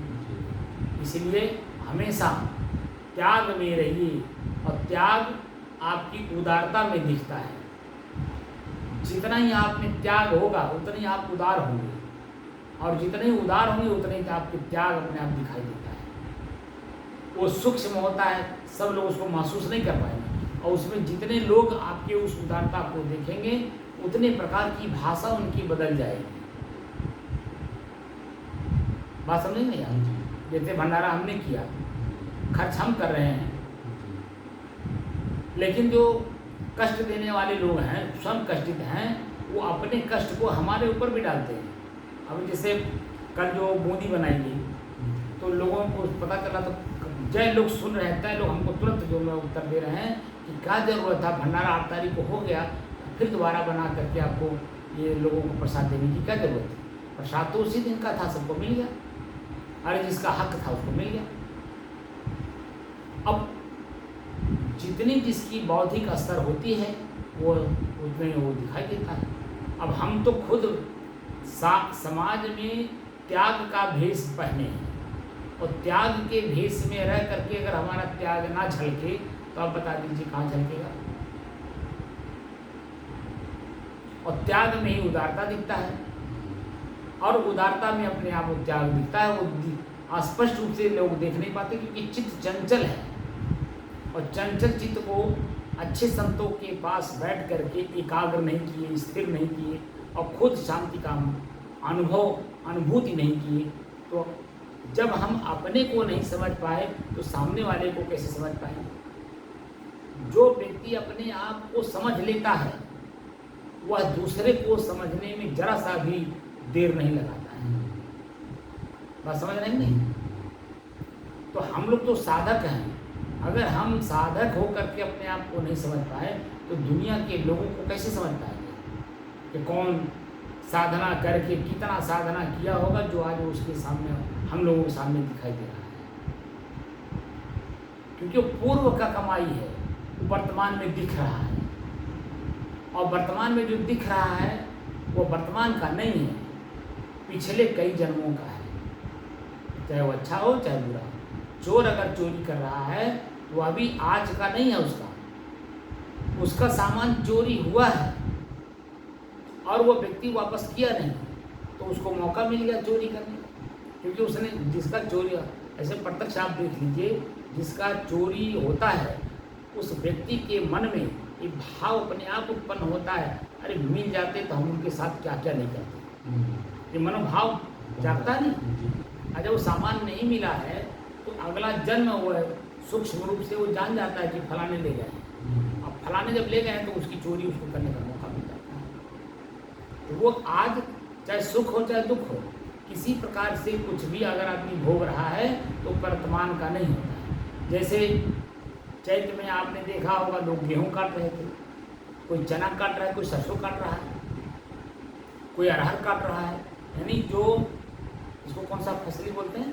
इसलिए हमेशा त्याग में रहिए, और त्याग आपकी उदारता में दिखता है। जितना ही आप में त्याग होगा उतने ही आप उदार होंगे, और जितने ही उदार होंगे उतने ही आपके त्याग अपने आप दिखाई देता है। वो सूक्ष्म होता है, सब लोग उसको महसूस नहीं कर पाएंगे, और उसमें जितने लोग आपके उस उदारता को देखेंगे उतने प्रकार की भाषा उनकी बदल जाएगी। बात समझ नहीं यार? जैसे भंडारा हमने किया, खर्च हम कर रहे हैं, लेकिन जो कष्ट देने वाले लोग हैं, स्वयं कष्टित हैं, वो अपने कष्ट को हमारे ऊपर भी डालते हैं। अब जैसे कल जो बूंदी बनाई गई तो लोगों को पता चला, तो जय लोग सुन रहे हैं, तय लोग हमको तुरंत जो मैं उत्तर दे रहे हैं कि क्या ज़रूरत था, भंडारा 8 तारीख को हो गया, फिर दोबारा बना करके आपको ये लोगों को प्रसाद देने की क्या ज़रूरत थी? प्रसाद तो उसी दिन का था, सबको मिल गया। अरे जिसका हक था उसको मिल गया। अब जितनी जिसकी बौद्धिक स्तर होती है वो उतने वो दिखाई देता है। अब हम तो खुद समाज में त्याग का भेष पहने हैं, और त्याग के भेष में रह करके अगर हमारा त्याग ना झलके तो आप बता दीजिए कहाँ झलकेगा? और त्याग में ही उदारता दिखता है, और उदारता में अपने आप वो त्याग दिखता है। वो स्पष्ट रूप से लोग देख नहीं पाते क्योंकि चित्त चंचल है, और चंचल चित्त को अच्छे संतों के पास बैठ करके एकाग्र नहीं किए, स्थिर नहीं किए, और खुद शांति का अनुभूति नहीं किए, तो जब हम अपने को नहीं समझ पाए तो सामने वाले को कैसे समझ पाएंगे? जो व्यक्ति अपने आप को समझ लेता है वह दूसरे को समझने में जरा सा भी देर नहीं लगाता है। बात समझ रहे हैं नहीं? तो हम लोग तो साधक हैं। अगर हम साधक हो करके अपने आप को नहीं समझ पाए तो दुनिया के लोगों को कैसे समझ पाएंगे कि कौन साधना करके कितना साधना किया होगा जो आज उसके सामने हम लोगों के सामने दिखाई दे रहा है? क्योंकि वो पूर्व का कमाई है, वर्तमान में दिख रहा है, और वर्तमान में जो दिख रहा है वो वर्तमान का नहीं है, पिछले कई जन्मों का है, चाहे वो अच्छा हो चाहे बुरा हो। चोर अगर चोरी कर रहा है वो अभी आज का नहीं है, उसका सामान चोरी हुआ है और वो व्यक्ति वापस किया नहीं, तो उसको मौका मिल गया चोरी करने का। क्योंकि उसने जिसका चोरी, ऐसे प्रत्यक्ष आप देख लीजिए, जिसका चोरी होता है उस व्यक्ति के मन में एक भाव अपने आप उत्पन्न होता है, अरे मिल जाते तो हम उनके साथ क्या क्या नहीं करते। ये मनोभाव जागता नहीं। अगर वो सामान नहीं मिला है तो अगला जन्म वो सूक्ष्म रूप से वो जान जाता है कि फलाने ले गए। अब फलाने जब ले गए तो उसकी चोरी उसको करने का मौका मिल जाता है। तो वो आज चाहे सुख हो चाहे दुख हो, किसी प्रकार से कुछ भी अगर आदमी भोग रहा है तो वर्तमान का नहीं होता है। जैसे चैत्र में आपने देखा होगा लोग गेहूँ काट रहे थे, कोई चना काट रहा है, कोई सरसों काट रहा है, कोई अरहर काट रहा है, यानी जो इसको कौन सा फसली बोलते हैं,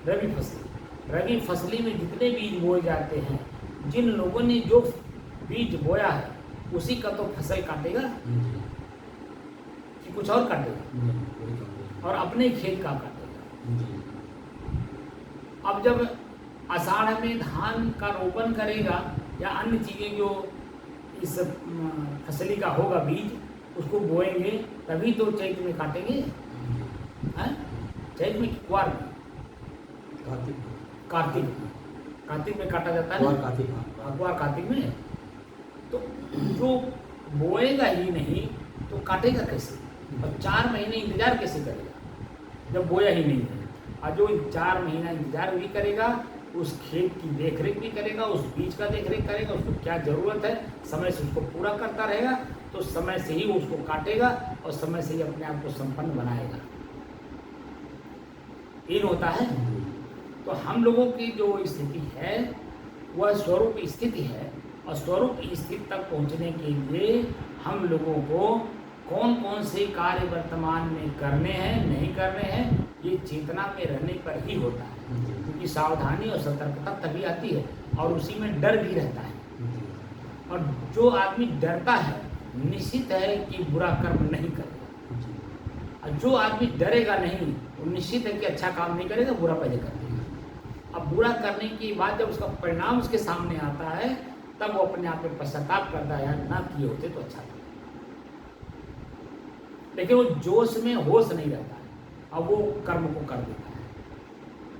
रबी फसली। रबी फसली में जितने बीज बोए जाते हैं, जिन लोगों ने जो बीज बोया है उसी का तो फसल काटेगा कि कुछ और काटेगा, और अपने खेत का काटेगा। अब जब आषाढ़ में धान का रोपण करेगा या अन्य चीज़ें जो इस फसली का होगा बीज, उसको बोएंगे तभी तो चैत्र में काटेंगे। हैं? चैत्र में, कुआर में, कार्तिक में। कार्तिक में काटा जाता है कुआर ना, कार्तिक, हाँ। अखबार कार्तिक में। तो जो बोएगा ही नहीं तो काटेगा कैसे, और 4 महीने इंतजार कैसे करेगा जब बोया ही नहीं है। और जो 4 महीना इंतजार भी करेगा, उस खेत की देखरेख भी करेगा, उस बीज का देखरेख करेगा, उसको क्या ज़रूरत है समय से उसको पूरा करता रहेगा, तो समय से ही वो उसको काटेगा और समय से ही अपने आप को संपन्न बनाएगा। ये होता है। तो हम लोगों की जो स्थिति है वह स्वरूप स्थिति है, और स्वरूप स्थिति तक पहुंचने के लिए हम लोगों को कौन कौन से कार्य वर्तमान में करने हैं, नहीं करने हैं, ये चेतना में रहने पर ही होता है। क्योंकि सावधानी और सतर्कता तभी आती है, और उसी में डर भी रहता है। और जो आदमी डरता है निश्चित है कि बुरा कर्म नहीं करेगा, और जो आदमी डरेगा नहीं वो निश्चित है कि अच्छा काम नहीं करेगा, बुरा पहले कर देगा। अब बुरा करने के बाद जब उसका परिणाम उसके सामने आता है तब वो अपने आप में पश्चाताप करता है, यार ना किए होते तो अच्छा था। लेकिन वो जोश में होश नहीं रहता है, अब वो कर्म को कर देता है।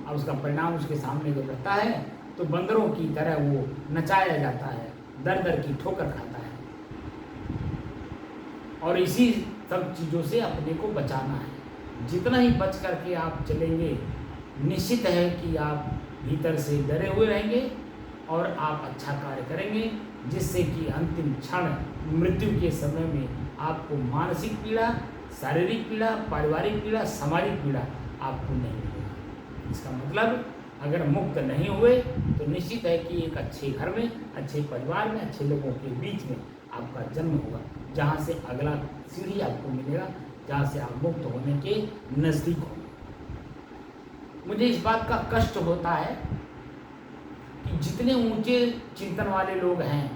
अब उसका परिणाम उसके सामने जब रहता है तो बंदरों की तरह वो नचाया जाता है, दर दर की ठोकर खाता है। और इसी सब चीज़ों से अपने को बचाना है। जितना ही बच करके आप चलेंगे निश्चित है कि आप भीतर से डरे हुए रहेंगे और आप अच्छा कार्य करेंगे, जिससे कि अंतिम क्षण मृत्यु के समय में आपको मानसिक पीड़ा, शारीरिक पीड़ा, पारिवारिक पीड़ा, सामाजिक पीड़ा आपको नहीं मिलेगा। इसका मतलब अगर मुक्त नहीं हुए तो निश्चित है कि एक अच्छे घर में, अच्छे परिवार में, अच्छे लोगों के बीच में आपका जन्म होगा, जहाँ से अगला सीढ़ी आपको मिलेगा, जहाँ से आप मुक्त होने के नज़दीक होंगे। मुझे इस बात का कष्ट होता है कि जितने ऊंचे चिंतन वाले लोग हैं,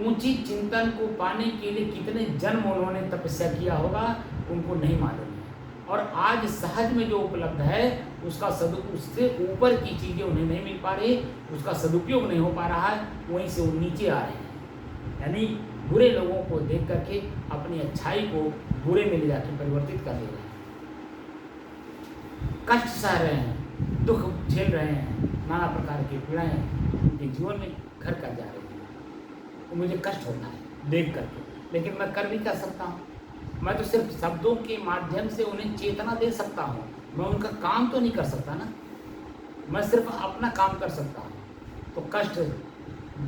ऊंची चिंतन को पाने के लिए कितने जन्म उन्होंने तपस्या किया होगा उनको नहीं मालूम है। और आज सहज में जो उपलब्ध है उसका उससे ऊपर की चीज़ें उन्हें नहीं मिल पा रही, उसका सदुपयोग नहीं हो पा रहा है, वहीं से वो नीचे आ रहे हैं। यानी बुरे लोगों को देख करके अपनी अच्छाई को बुरे में ले जाकर परिवर्तित कर ले रहे हैं, कष्ट सह रहे हैं, दुख झेल रहे हैं, नाना प्रकार की पीड़ाएँ उनके जीवन में घर कर जा रही हैं। तो मुझे कष्ट होता है देख करके, लेकिन मैं कर भी क्या सकता हूँ? मैं तो सिर्फ शब्दों के माध्यम से उन्हें चेतना दे सकता हूँ, मैं उनका काम तो नहीं कर सकता ना, मैं सिर्फ अपना काम कर सकता हूँ। तो कष्ट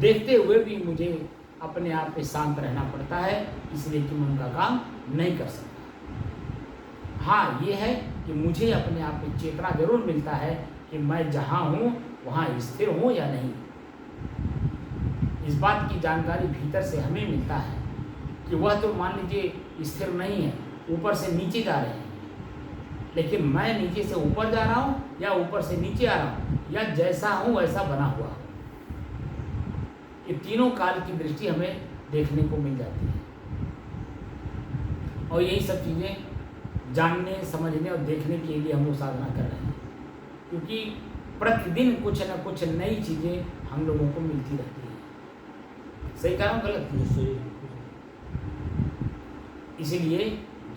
देखते हुए भी मुझे अपने आप पे शांत रहना पड़ता है, इसलिए कि मैं उनका काम नहीं कर सकता। हाँ, ये है कि मुझे अपने आप में चेतना जरूर मिलता है कि मैं जहाँ हूँ वहाँ स्थिर हूँ या नहीं। इस बात की जानकारी भीतर से हमें मिलता है कि वह तो मान लीजिए स्थिर नहीं है, ऊपर से नीचे जा रहे हैं, लेकिन मैं नीचे से ऊपर जा रहा हूँ या ऊपर से नीचे आ रहा हूँ, या जैसा हूँ वैसा बना हुआ हूँ। ये तीनों काल की दृष्टि हमें देखने को मिल जाती है, और यही सब चीज़ें जानने, समझने और देखने के लिए हम लोग साधना कर रहे हैं, क्योंकि प्रतिदिन कुछ न कुछ नई चीज़ें हम लोगों को मिलती रहती हैं। सही कहा हूँ गलत? इसीलिए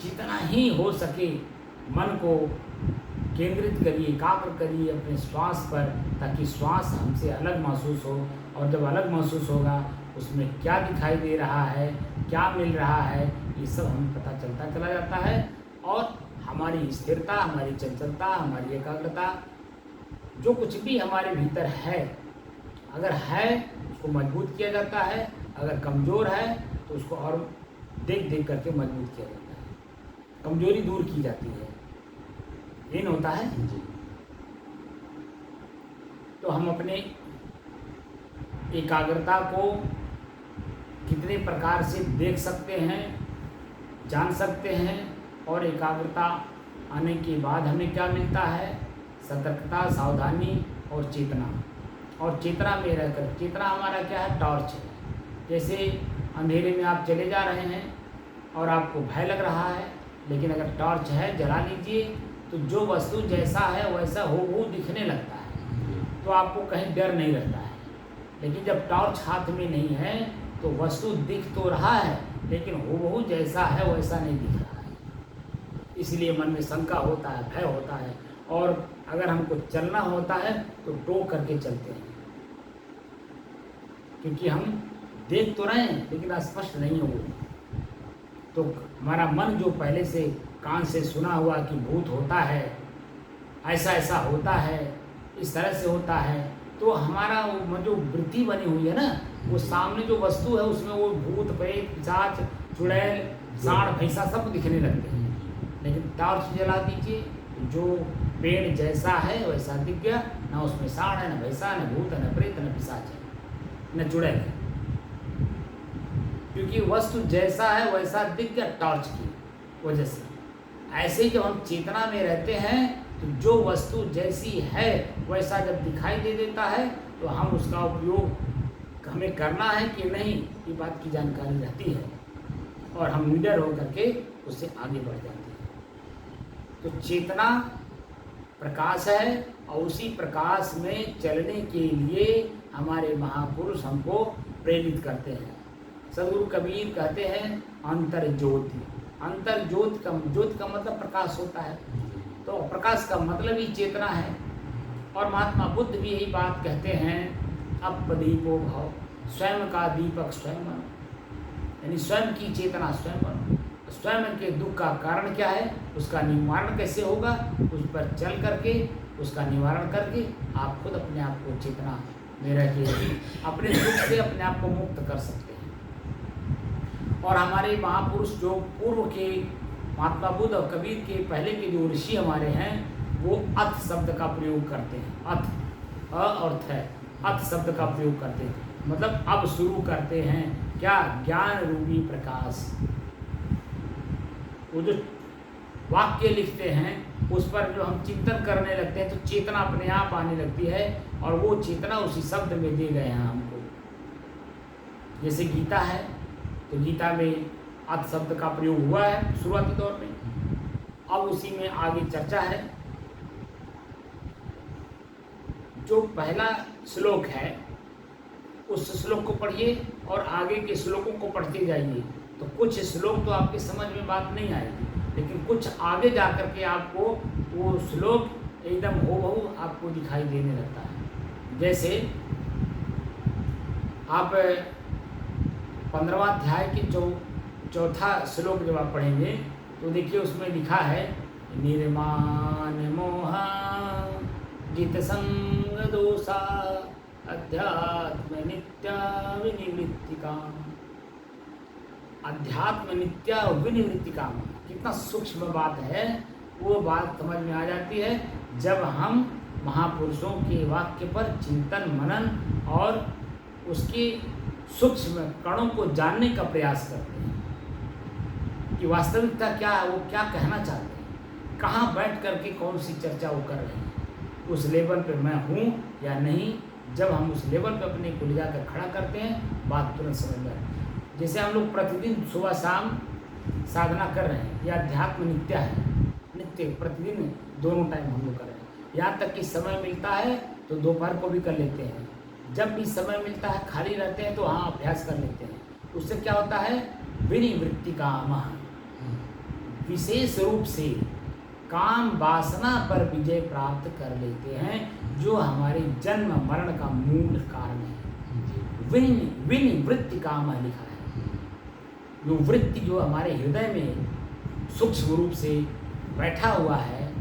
जितना ही हो सके मन को केंद्रित करिए, एकाग्र करिए अपने श्वास पर, ताकि श्वास हमसे अलग महसूस हो, और जब अलग महसूस होगा उसमें क्या दिखाई दे रहा है, क्या मिल रहा है, ये सब हमें पता चलता चला जाता है। और हमारी स्थिरता, हमारी चंचलता, हमारी एकाग्रता, जो कुछ भी हमारे भीतर है, अगर है उसको मजबूत किया जाता है, अगर कमज़ोर है तो उसको और देख देख करके मजबूत किया जाता है, कमजोरी दूर की जाती है। ये होता है। तो हम अपने एकाग्रता को कितने प्रकार से देख सकते हैं, जान सकते हैं, और एकाग्रता आने के बाद हमें क्या मिलता है? सतर्कता, सावधानी और चेतना। और चेतना में रहकर, चेतना हमारा क्या है? टॉर्च है। जैसे अंधेरे में आप चले जा रहे हैं और आपको भय लग रहा है, लेकिन अगर टॉर्च है जला लीजिए तो जो वस्तु जैसा है वैसा हूबहू दिखने लगता है, तो आपको कहीं डर नहीं रहता है। लेकिन जब टॉर्च हाथ में नहीं है तो वस्तु दिख तो रहा है, लेकिन हूबहू जैसा है वैसा नहीं दिख रहा है। इसलिए मन में शंका होता है, भय होता है, और अगर हमको चलना होता है तो टो करके चलते हैं, क्योंकि हम देख तो रहे हैं लेकिन स्पष्ट नहीं है वो। तो हमारा मन जो पहले से कान से सुना हुआ कि भूत होता है, ऐसा ऐसा होता है, इस तरह से होता है, तो हमारा वो जो वृत्ति बनी हुई है ना, वो सामने जो वस्तु है उसमें वो भूत प्रेत पिशाच चुड़ैल सांड भैंसा सब दिखने लगते हैं। लेकिन टॉर्च जला दीजिए, जो पेड़ जैसा है वैसा दिख गया, ना उसमें सांड है, न भैंसा, न भूत है, न प्रेत, न पिशाच है, न चुड़ैल है, क्योंकि वस्तु जैसा है वैसा दिख गया टॉर्च की वजह से। ऐसे ही जब हम चेतना में रहते हैं तो जो वस्तु जैसी है वैसा जब दिखाई दे देता है तो हम उसका उपयोग हमें करना है कि नहीं, ये बात की जानकारी रहती है और हम निडर होकर के उससे आगे बढ़ जाते हैं। तो चेतना प्रकाश है और उसी प्रकाश में चलने के लिए हमारे महापुरुष हमको प्रेरित करते हैं। सदगुरु कबीर कहते हैं अंतर ज्योति। अंतर ज्योति का मतलब प्रकाश होता है, तो प्रकाश का मतलब ही चेतना है। और महात्मा बुद्ध भी यही बात कहते हैं, अपदीपो भव, स्वयं का दीपक स्वयं बनो, यानी स्वयं की चेतना स्वयं बनो। स्वयं के दुख का कारण क्या है, उसका निवारण कैसे होगा, उस पर चल करके उसका निवारण करके आप खुद अपने आप को चेतना में रह के अपने दुख से अपने आप को मुक्त कर सकते हैं। और हमारे महापुरुष जो पूर्व के महात्मा बुद्ध और कबीर के पहले के जो ऋषि हमारे हैं, वो अथ शब्द का प्रयोग करते हैं। अथ और थ, अथ शब्द का प्रयोग करते हैं, मतलब अब शुरू करते हैं क्या, ज्ञान रूपी प्रकाश। वो जो वाक्य लिखते हैं उस पर जो हम चिंतन करने लगते हैं तो चेतना अपने आप आने लगती है, और वो चेतना उसी शब्द में दे गए हैं हमको। जैसे गीता है तो गीता में अथ शब्द का प्रयोग हुआ है शुरुआती दौर में, अब उसी में आगे चर्चा है। जो पहला श्लोक है उस श्लोक को पढ़िए और आगे के श्लोकों को पढ़ते जाइए, तो कुछ श्लोक तो आपके समझ में बात नहीं आएगी, लेकिन कुछ आगे जाकर के आपको वो श्लोक एकदम हूबहू आपको दिखाई देने लगता है। जैसे आप 15वां अध्याय के चौथा श्लोक जब आप पढ़ेंगे तो देखिए उसमें लिखा है, निर्माण मोह जित संग दोषा अध्यात्म नित्या विनिवृत्ति काम। अध्यात्म नित्या विनिवृत्ति काम, कितना सूक्ष्म बात है, वो बात समझ में आ जाती है जब हम महापुरुषों के वाक्य पर चिंतन मनन और उसके सूक्ष्म कणों को जानने का प्रयास करते हैं कि वास्तविकता क्या है, वो क्या कहना चाहते हैं, कहाँ बैठ करके कौन सी चर्चा वो कर रहे हैं, उस लेवल पे मैं हूँ या नहीं। जब हम उस लेवल पे अपने को ले जाकर खड़ा करते हैं, बात तुरंत समझ में आती है। जैसे हम लोग प्रतिदिन सुबह शाम साधना कर रहे हैं, यह अध्यात्म नित्य है, नित्य प्रतिदिन दोनों टाइम हम लोग कर रहे हैं। यहाँ तक कि समय मिलता है तो दोपहर को भी कर लेते हैं, जब भी समय मिलता है खाली रहते हैं तो हाँ अभ्यास कर लेते हैं। उससे क्या होता है, विनिवृत्ति काम, विशेष रूप से काम वासना पर विजय प्राप्त कर लेते हैं, जो हमारे जन्म मरण का मूल कारण है। विनिवृत्ति काम लिखा है, जो वृत्ति जो हमारे हृदय में सूक्ष्म रूप से बैठा हुआ है,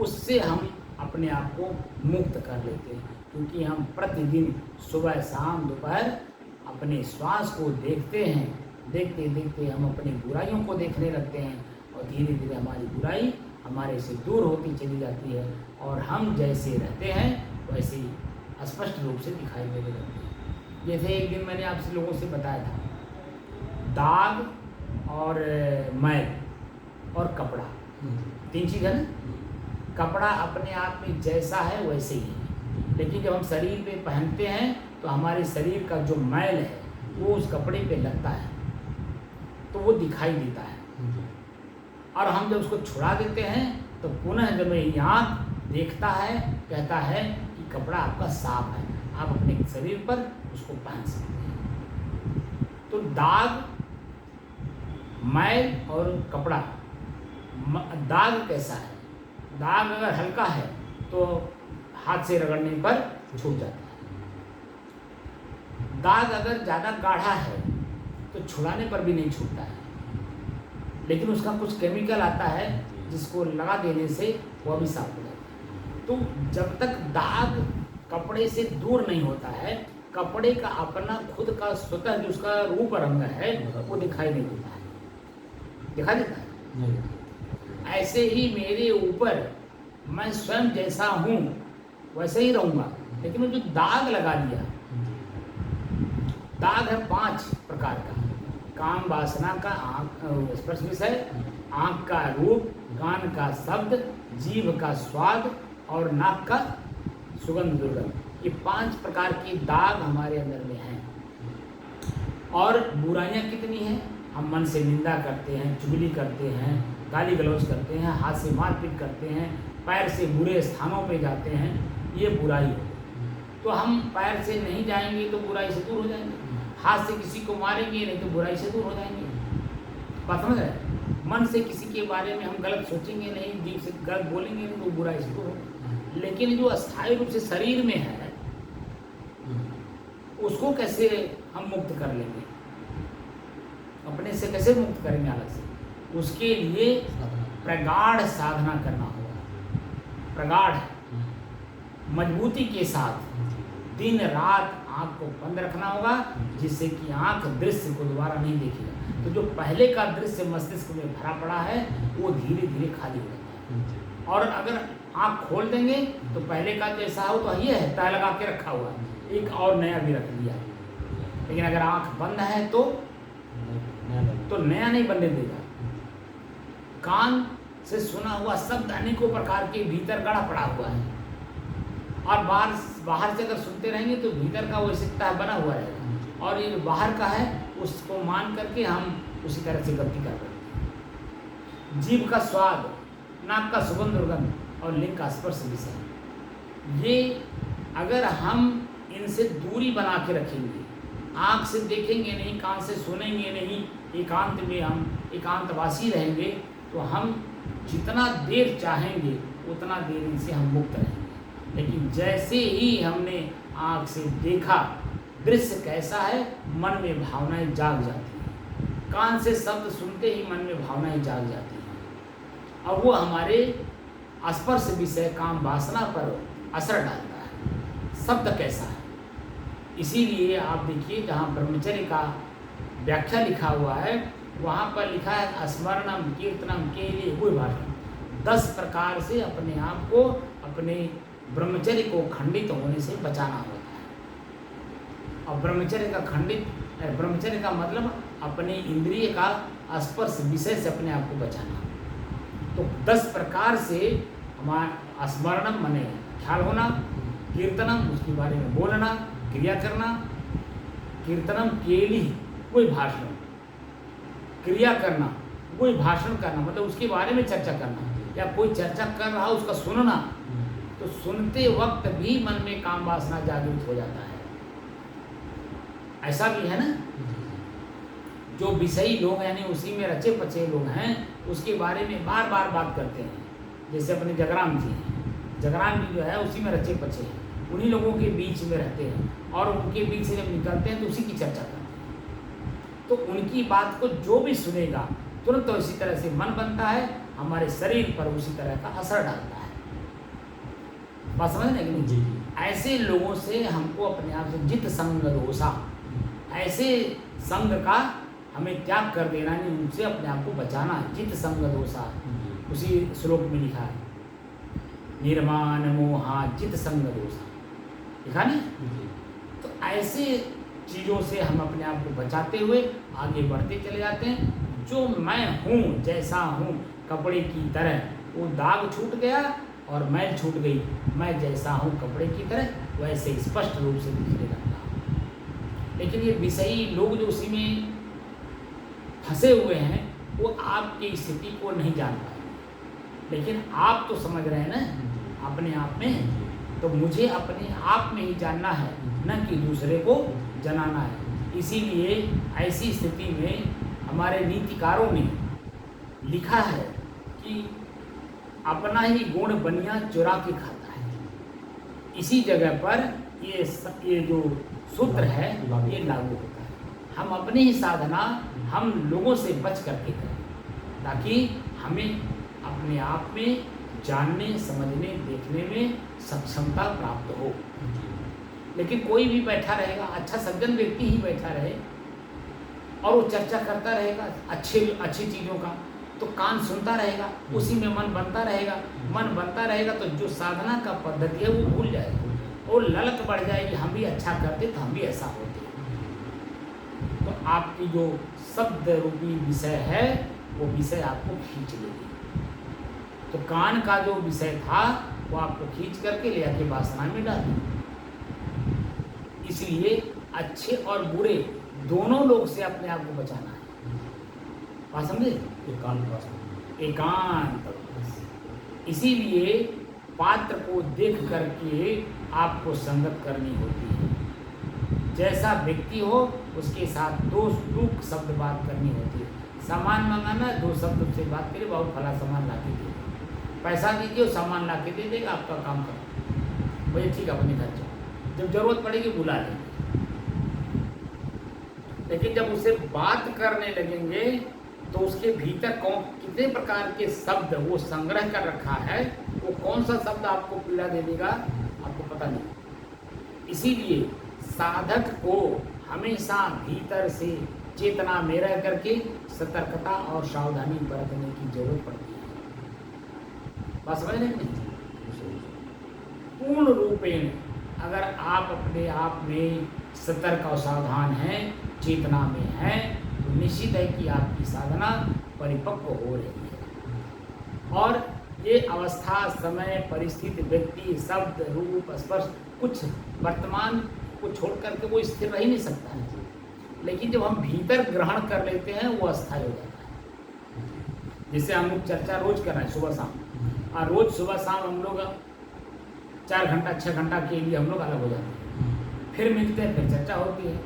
उससे हम अपने आप को मुक्त कर लेते हैं। क्योंकि हम प्रतिदिन सुबह शाम दोपहर अपने श्वास को देखते हैं, देखते देखते हम अपनी बुराइयों को देखने लगते हैं, और धीरे धीरे हमारी बुराई हमारे से दूर होती चली जाती है, और हम जैसे रहते हैं वैसे ही स्पष्ट रूप से दिखाई देने लगते हैं। जैसे एक दिन मैंने आपसे लोगों से बताया था, दाग और मैल और कपड़ा, तीन चीज़ है ना। कपड़ा अपने आप में जैसा है वैसे ही है, लेकिन जब हम शरीर पे पहनते हैं तो हमारे शरीर का जो मैल है वो उस कपड़े पे लगता है, तो वो दिखाई देता है। और हम जब उसको छुड़ा देते हैं तो पुनः जब ये आँख देखता है, कहता है कि कपड़ा आपका साफ है, आप अपने शरीर पर उसको पहन सकते हैं। तो दाग, मैल और कपड़ा, दाग कैसा है, दाग अगर हल्का है तो हाथ से रगड़ने पर छूट जाता है। दाग अगर ज़्यादा गाढ़ा है तो छुड़ाने पर भी नहीं छूटता है, लेकिन उसका कुछ केमिकल आता है जिसको लगा देने से वो भी साफ हो जाता है। तो जब तक दाग कपड़े से दूर नहीं होता है, कपड़े का अपना खुद का स्वतः जो उसका रूप रंग है वो दिखाई नहीं देता है। दिखाई देता है? ऐसे ही मेरे ऊपर मैं स्वयं जैसा हूँ वैसे ही रहूँगा, लेकिन वो जो दाग लगा दिया, दाग है 5 प्रकार का। काम वासना का आँख स्पर्श विषय, आँख का रूप, कान का शब्द, जीभ का स्वाद और नाक का सुगंध दुर्गंध। ये 5 प्रकार के दाग हमारे अंदर में हैं। और बुराइयां कितनी हैं? हम मन से निंदा करते हैं, चुगली करते हैं, गाली गलौज करते हैं, हाथ से मारपीट करते हैं, पैर से बुरे स्थानों पे जाते हैं, ये बुराई हो। तो हम पैर से नहीं जाएंगे तो बुराई से दूर हो जाएंगे, हाथ से किसी को मारेंगे नहीं तो बुराई से दूर हो जाएंगे। बात समझ रहे? मन से किसी के बारे में हम गलत सोचेंगे नहीं, जीभ से गलत बोलेंगे नहीं तो बुराई से दूर हो। लेकिन जो अस्थायी रूप से शरीर में है उसको कैसे हम मुक्त कर लेंगे? अपने से कैसे मुक्त करेंगे अलग से? उसके लिए प्रगाढ़ साधना करना होगा। प्रगाढ़ मजबूती के साथ दिन रात आँख को बंद रखना होगा, जिससे कि आँख दृश्य को दोबारा नहीं देखेगा। तो जो पहले का दृश्य मस्तिष्क में भरा पड़ा है वो धीरे धीरे खाली हो जाता है। और अगर आँख खोल देंगे तो पहले का जैसा हो तो ये है, तय लगा के रखा हुआ, एक और नया भी रख लिया। लेकिन अगर आँख बंद है तो नया नहीं बनने देगा। कान से सुना हुआ शब्द अनेकों प्रकार के भीतर गड़ा पड़ा हुआ है, और बाहर से अगर सुनते रहेंगे तो भीतर का वो सिक्का बना हुआ रहेगा, और ये बाहर का है उसको मान करके हम उसी तरह से गलती कर रहे हैं। जीभ का स्वाद, नाक का सुगंध दुर्गंध और लिंग का स्पर्श विषय, ये अगर हम इनसे दूरी बना के रखेंगे, आँख से देखेंगे नहीं, कान से सुनेंगे नहीं, एकांत में हम एकांतवासी रहेंगे, तो हम जितना देर चाहेंगे उतना देर इनसे हम मुक्त रहेंगे। लेकिन जैसे ही हमने आँख से देखा दृश्य कैसा है, मन में भावनाएं जाग जाती हैं। कान से शब्द सुनते ही मन में भावनाएं जाग जाती हैं, और वो हमारे स्पर्श विषय काम वासना पर असर डालता है। शब्द कैसा है, इसीलिए आप देखिए जहाँ ब्रह्मचर्य का व्याख्या लिखा हुआ है वहाँ पर लिखा है स्मरणम कीर्तनम के लिए कोई भाषण। 10 प्रकार से अपने आप को, अपने ब्रह्मचर्य को खंडित होने से बचाना होता है। और ब्रह्मचर्य का मतलब अपने इंद्रिय का स्पर्श विषय से अपने आप को बचाना। तो 10 प्रकार से हमारा स्मरणम माने ख्याल होना, कीर्तनम उसके बारे में बोलना, क्रिया करना, कीर्तनम केली कोई भाषण, क्रिया कोई कोई भाषण करना मतलब उसके बारे में चर्चा करना, या कोई चर्चा कर रहा उसका सुनना, तो सुनते वक्त भी मन में काम वासना जागृत हो जाता है। ऐसा भी है ना, जो विषयी लोग यानी उसी में रचे पचे लोग हैं उसके बारे में बार बार बात करते हैं। जैसे अपने जगराम जी हैं, जगराम जी जो है उसी में रचे पचे हैं, उन्हीं लोगों के बीच में रहते हैं, और उनके बीच से जब निकलते हैं तो उसी की चर्चा करते हैं। तो उनकी बात को जो भी सुनेगा तुरंत तो इसी तरह से मन बनता है, हमारे शरीर पर उसी तरह का असर डालता है। बात समझ रहे हैं कि नहीं? ऐसे लोगों से हमको अपने आप से जित संग दोषा, ऐसे संग का हमें त्याग कर देना, नहीं उनसे अपने आप को बचाना। जित संग दोषा उसी श्लोक में लिखा है, निर्माण मोहा जित संग दोषा लिखा नहीं। तो ऐसे चीज़ों से हम अपने आप को बचाते हुए आगे बढ़ते चले जाते हैं। जो मैं हूँ, जैसा हूँ कपड़े की तरह, वो दाग छूट गया और मैल छूट गई। मैं जैसा हूँ कपड़े की तरह वैसे स्पष्ट रूप से दिखने लगता। लेकिन ये विषयी लोग जो उसी में फंसे हुए हैं वो आपकी स्थिति को नहीं जान पाए। लेकिन आप तो समझ रहे हैं ना अपने आप में, तो मुझे अपने आप में ही जानना है, न कि दूसरे को जनाना है। इसीलिए ऐसी स्थिति में हमारे नीतिकारों ने लिखा है कि अपना ही गुण बनिया चुरा के खाता है। इसी जगह पर ये जो सूत्र है ये लागू होता है। हम अपनी ही साधना हम लोगों से बच करके करें, ताकि हमें अपने आप में जानने, समझने, देखने में सक्षमता प्राप्त हो। लेकिन कोई भी बैठा रहेगा, अच्छा सज्जन व्यक्ति ही बैठा रहे और वो चर्चा करता रहेगा अच्छी चीज़ों का, तो कान सुनता रहेगा, उसी में मन बनता रहेगा। मन बनता रहेगा तो जो साधना का पद्धति है वो भूल जाएगा और ललक बढ़ जाएगी, हम भी अच्छा करते तो हम भी ऐसा होते। तो आपकी जो शब्द रूपी विषय है वो विषय आपको खींच लेगी। तो कान का जो विषय था वो आपको खींच करके ले आके वासना में डाल देगा। इसलिए अच्छे और बुरे दोनों लोग से अपने आप को बचाना है। बात समझे? एकांत। इसीलिए पात्र को देख करके आपको संगत करनी होती है। जैसा व्यक्ति हो उसके साथ दो टूक शब्द बात करनी होती है। सामान मंगाना, दो शब्द से बात करिए, बहुत फला सामान ला के दे, पैसा दीजिए और सामान ला के दे देगा, आपका काम करो भैया, ठीक है अपने घर जाओ, जब जरूरत पड़ेगी बुला लेंगे। लेकिन जब उससे बात करने लगेंगे तो उसके भीतर कितने प्रकार के शब्द वो संग्रह कर रखा है, वो कौन सा शब्द आपको पीड़ा दे देगा आपको पता नहीं। इसीलिए साधक को हमेशा भीतर से चेतना में रह करके सतर्कता और सावधानी बरतने की जरूरत पड़ती है। बात समझ रहे हैं? पूर्ण रूपेण अगर आप अपने आप में सतर्क और सावधान हैं, चेतना में हैं, तो निश्चित है कि आपकी साधना परिपक्व हो रही है। और ये अवस्था, समय, परिस्थिति, व्यक्ति, शब्द, रूप, स्पर्श कुछ वर्तमान को छोड़ करके वो स्थिर रह ही नहीं सकता है। लेकिन जब हम भीतर ग्रहण कर लेते हैं वो अस्थायी हो जाता है। जैसे हम लोग चर्चा रोज कर रहे हैं सुबह शाम, और रोज सुबह शाम हम लोग 4 घंटा 6 घंटा के लिए हम लोग अलग हो जाते हैं, फिर मिलते हैं, फिर चर्चा होती है।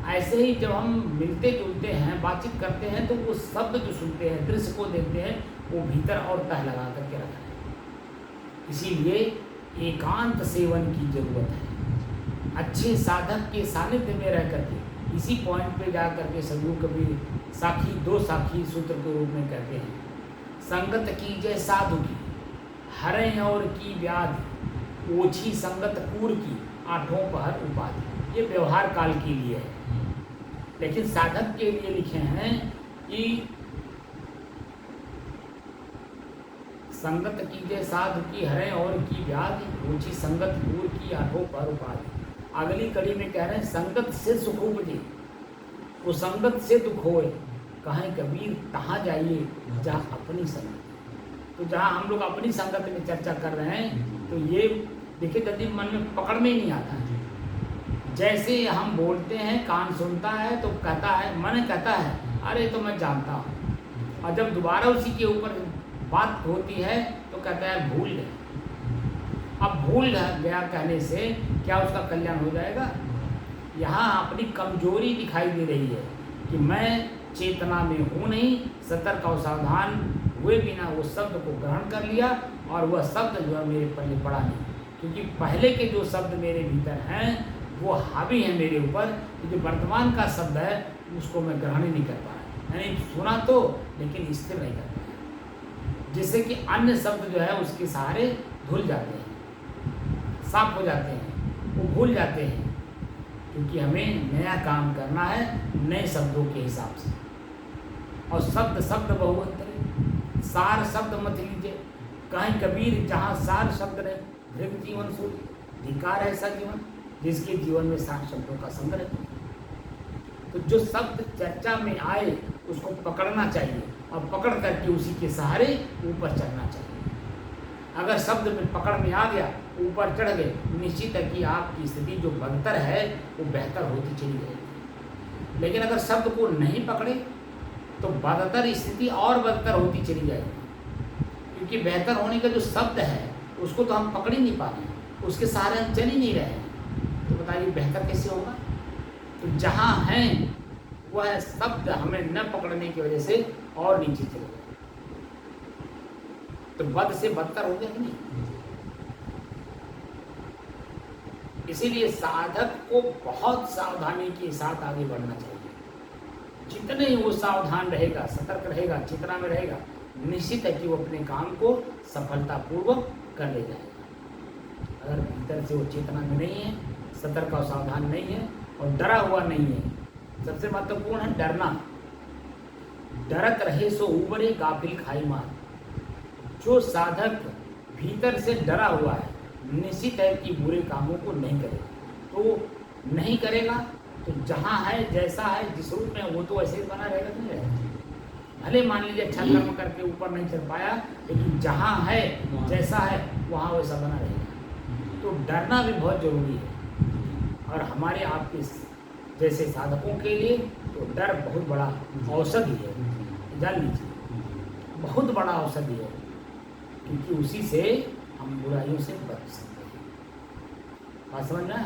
ऐसे ही जब हम मिलते जुलते हैं, बातचीत करते हैं, तो वो शब्द जो सुनते हैं, दृश्य को देखते हैं, वो भीतर और तह लगा करके रखा है। इसीलिए एकांत सेवन की जरूरत है। अच्छे साधक के सानिध्य में रह करके इसी पॉइंट पे जा करके सदगुरु कबीर साखी, 2 साखी सूत्र के रूप में कहते हैं, संगत कीजिए साधु की, हरें और की व्याधि, ओछी संगत कूर की, आठों पहर उपाधि। ये व्यवहार काल के लिए है, लेकिन साधक के लिए लिखे हैं कि संगत कीजिए साधु की, हरें और की व्याधि, ओछी संगत कूर की, आठों पहर उपाधि। अगली कड़ी में कह रहे हैं संगत से सुख उपजे, वो संगत से दुख होए, कहें कबीर तहाँ जाइए जहाँ अपनी संगत। तो जहाँ हम लोग अपनी संगत में चर्चा कर रहे हैं, तो ये देखिए यदि मन में पकड़ में ही नहीं आता है। जैसे हम बोलते हैं, कान सुनता है तो कहता है, मन कहता है अरे तो मैं जानता हूँ, और जब दोबारा उसी के ऊपर बात होती है तो कहता है भूल गया। अब भूल गया कहने से क्या उसका कल्याण हो जाएगा? यहाँ अपनी कमजोरी दिखाई दे रही है कि मैं चेतना में हूँ नहीं, सतर्क और सावधान हुए बिना वो शब्द को ग्रहण कर लिया, और वह शब्द जो है मेरे पल्ले पड़ा नहीं, क्योंकि पहले के जो शब्द मेरे भीतर हैं वो हावी हैं मेरे ऊपर। जो वर्तमान का शब्द है उसको मैं ग्रहण ही नहीं कर पा रहा, यानी सुना तो लेकिन स्थिर नहीं कर पाया, जिससे कि अन्य शब्द जो है उसके सहारे धुल जाते हैं, साफ हो जाते हैं, वो भूल जाते हैं। क्योंकि हमें नया काम करना है नए शब्दों के हिसाब से। और शब्द शब्द बहुअंतरे, सार शब्द मत लीजिए, कहीं कबीर जहाँ सार शब्द रहे दृढ़ जीवन सूर्य, धिकार है ऐसा जीवन जिसके जीवन में सार शब्दों का संग्रह। तो जो शब्द चर्चा में आए उसको पकड़ना चाहिए, और पकड़ करके उसी के सहारे ऊपर चढ़ना चाहिए। अगर शब्द में पकड़ में आ गया, ऊपर चढ़ गए, निश्चित है कि आपकी स्थिति जो बदतर है वो बेहतर होती चली जाएगी। लेकिन अगर शब्द को नहीं पकड़े तो बदतर स्थिति और बदतर होती चली जाएगी, क्योंकि बेहतर होने का जो शब्द है उसको तो हम पकड़ ही नहीं पा रहे हैं, उसके सहारे हम चल ही नहीं रहे हैं। तो बताइए बेहतर कैसे होगा? तो जहाँ हैं वह शब्द हमें न पकड़ने की वजह से और नीचे चले गए। तो बद से बदतर हो गया कि नहीं। इसीलिए साधक को बहुत सावधानी के साथ आगे बढ़ना चाहिए। जितने ही वो सावधान रहेगा, सतर्क रहेगा, चेतना में रहेगा, निश्चित है कि वो अपने काम को सफलतापूर्वक कर ले जाएगा। अगर भीतर से वो चेतना में नहीं है, सतर्क और सावधान नहीं है और डरा हुआ नहीं है, सबसे महत्वपूर्ण है डरना। डरत रहे सो उबरे गाफिल खाई मार। जो साधक भीतर से डरा हुआ है, निश्चित है कि बुरे कामों को नहीं करेगा। तो नहीं करेगा तो जहाँ है, जैसा है, जिस रूप में वो तो ऐसे ही बना रहेगा कि नहीं रहेगा। भले मान लीजिए अच्छा कर्म करके ऊपर नहीं चढ़ पाया, लेकिन जहाँ है, जैसा है, वहाँ वैसा बना रहेगा। तो डरना भी बहुत जरूरी है। और हमारे आपके जैसे साधकों के लिए तो डर बहुत बड़ा औषधि है। जान लीजिए, बहुत बड़ा औषधि है, क्योंकि उसी से हम बुराइयों से बच सकते हैं। बात समझना,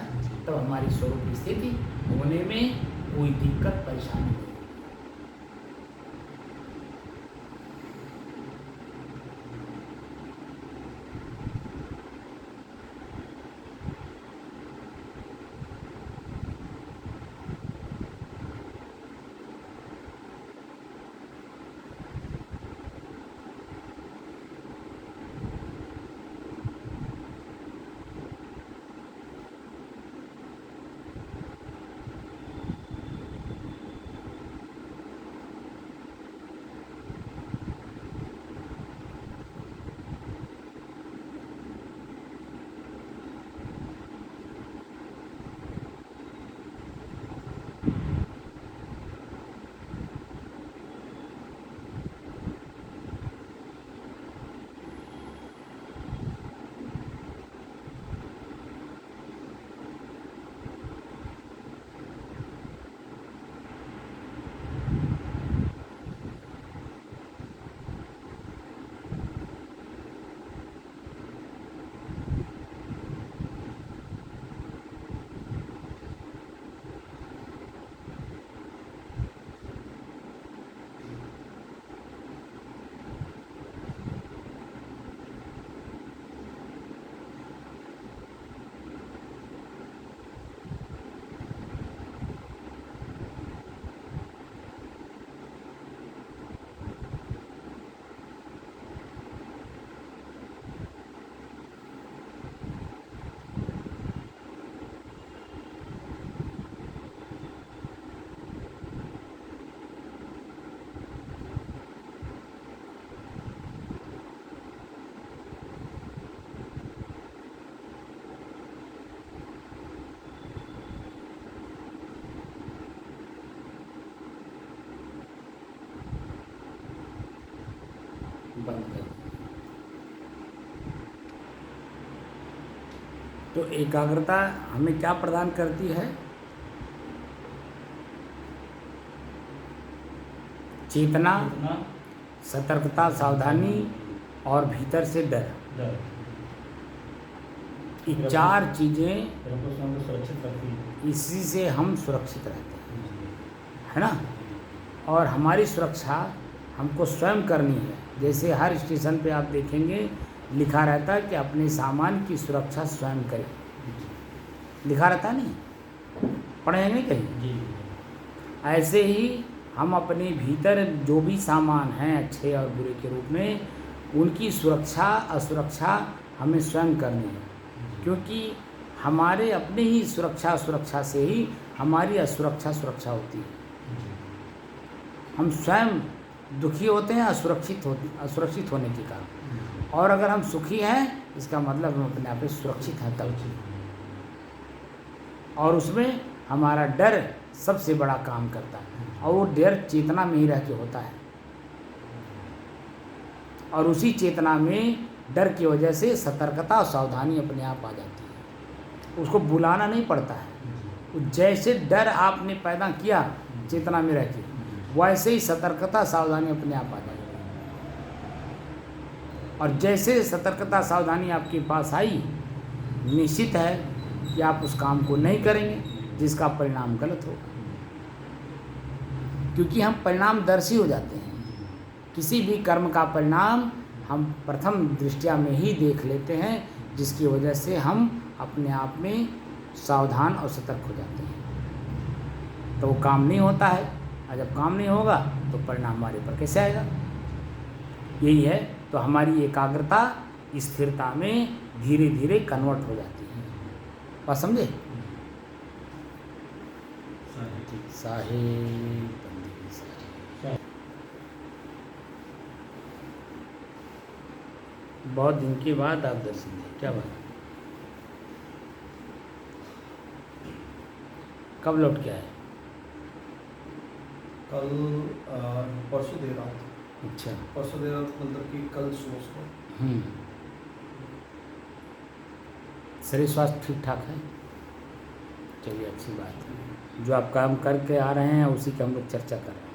तब हमारी स्वरूप स्थिति होने में कोई दिक्कत परेशानी नहीं। बंद कर। तो एकाग्रता हमें क्या प्रदान करती है? चेतना, सतर्कता, सावधानी और भीतर से डर। ये चार चीजें सुरक्षित रखती है। इसी से हम सुरक्षित रहते हैं, है ना। और हमारी सुरक्षा हमको स्वयं करनी है। जैसे हर स्टेशन पे आप देखेंगे लिखा रहता है कि अपने सामान की सुरक्षा स्वयं करें, लिखा रहता नहीं, पढ़े हैं नहीं कहीं। ऐसे ही हम अपने भीतर जो भी सामान हैं अच्छे और बुरे के रूप में, उनकी सुरक्षा असुरक्षा हमें स्वयं करनी है। क्योंकि हमारे अपने ही सुरक्षा से ही हमारी सुरक्षा होती है। हम स्वयं दुखी होते हैं असुरक्षित होने के कारण, और अगर हम सुखी हैं इसका मतलब हम अपने आप में सुरक्षित हैं तब। और उसमें हमारा डर सबसे बड़ा काम करता है, और वो डर चेतना में ही रह के होता है। और उसी चेतना में डर की वजह से सतर्कता और सावधानी अपने आप आ जाती है, उसको बुलाना नहीं पड़ता है। जैसे डर आपने पैदा किया चेतना में रह के, वैसे ही सतर्कता सावधानी अपने आप आ जाएगी। और जैसे सतर्कता सावधानी आपके पास आई, निश्चित है कि आप उस काम को नहीं करेंगे जिसका परिणाम गलत होगा। क्योंकि हम परिणामदर्शी हो जाते हैं। किसी भी कर्म का परिणाम हम प्रथम दृष्टया में ही देख लेते हैं, जिसकी वजह से हम अपने आप में सावधान और सतर्क हो जाते हैं। तो वो काम नहीं होता है, और जब काम नहीं होगा तो परिणाम हमारे पर कैसे आएगा। यही है, तो हमारी एकाग्रता स्थिरता में धीरे धीरे कन्वर्ट हो जाती है। बात समझे? साहेब बंदी साहेब। बहुत दिन के बाद आप दर्शन दिए, क्या बात? कब लौट के आए? कल परसों देर रात। अच्छा। परसों देर रात मतलब कि कल सुबह को। शरीर स्वास्थ्य ठीक ठाक है? चलिए अच्छी बात है। जो आप काम करके आ रहे हैं उसी की हम लोग चर्चा कर रहे हैं।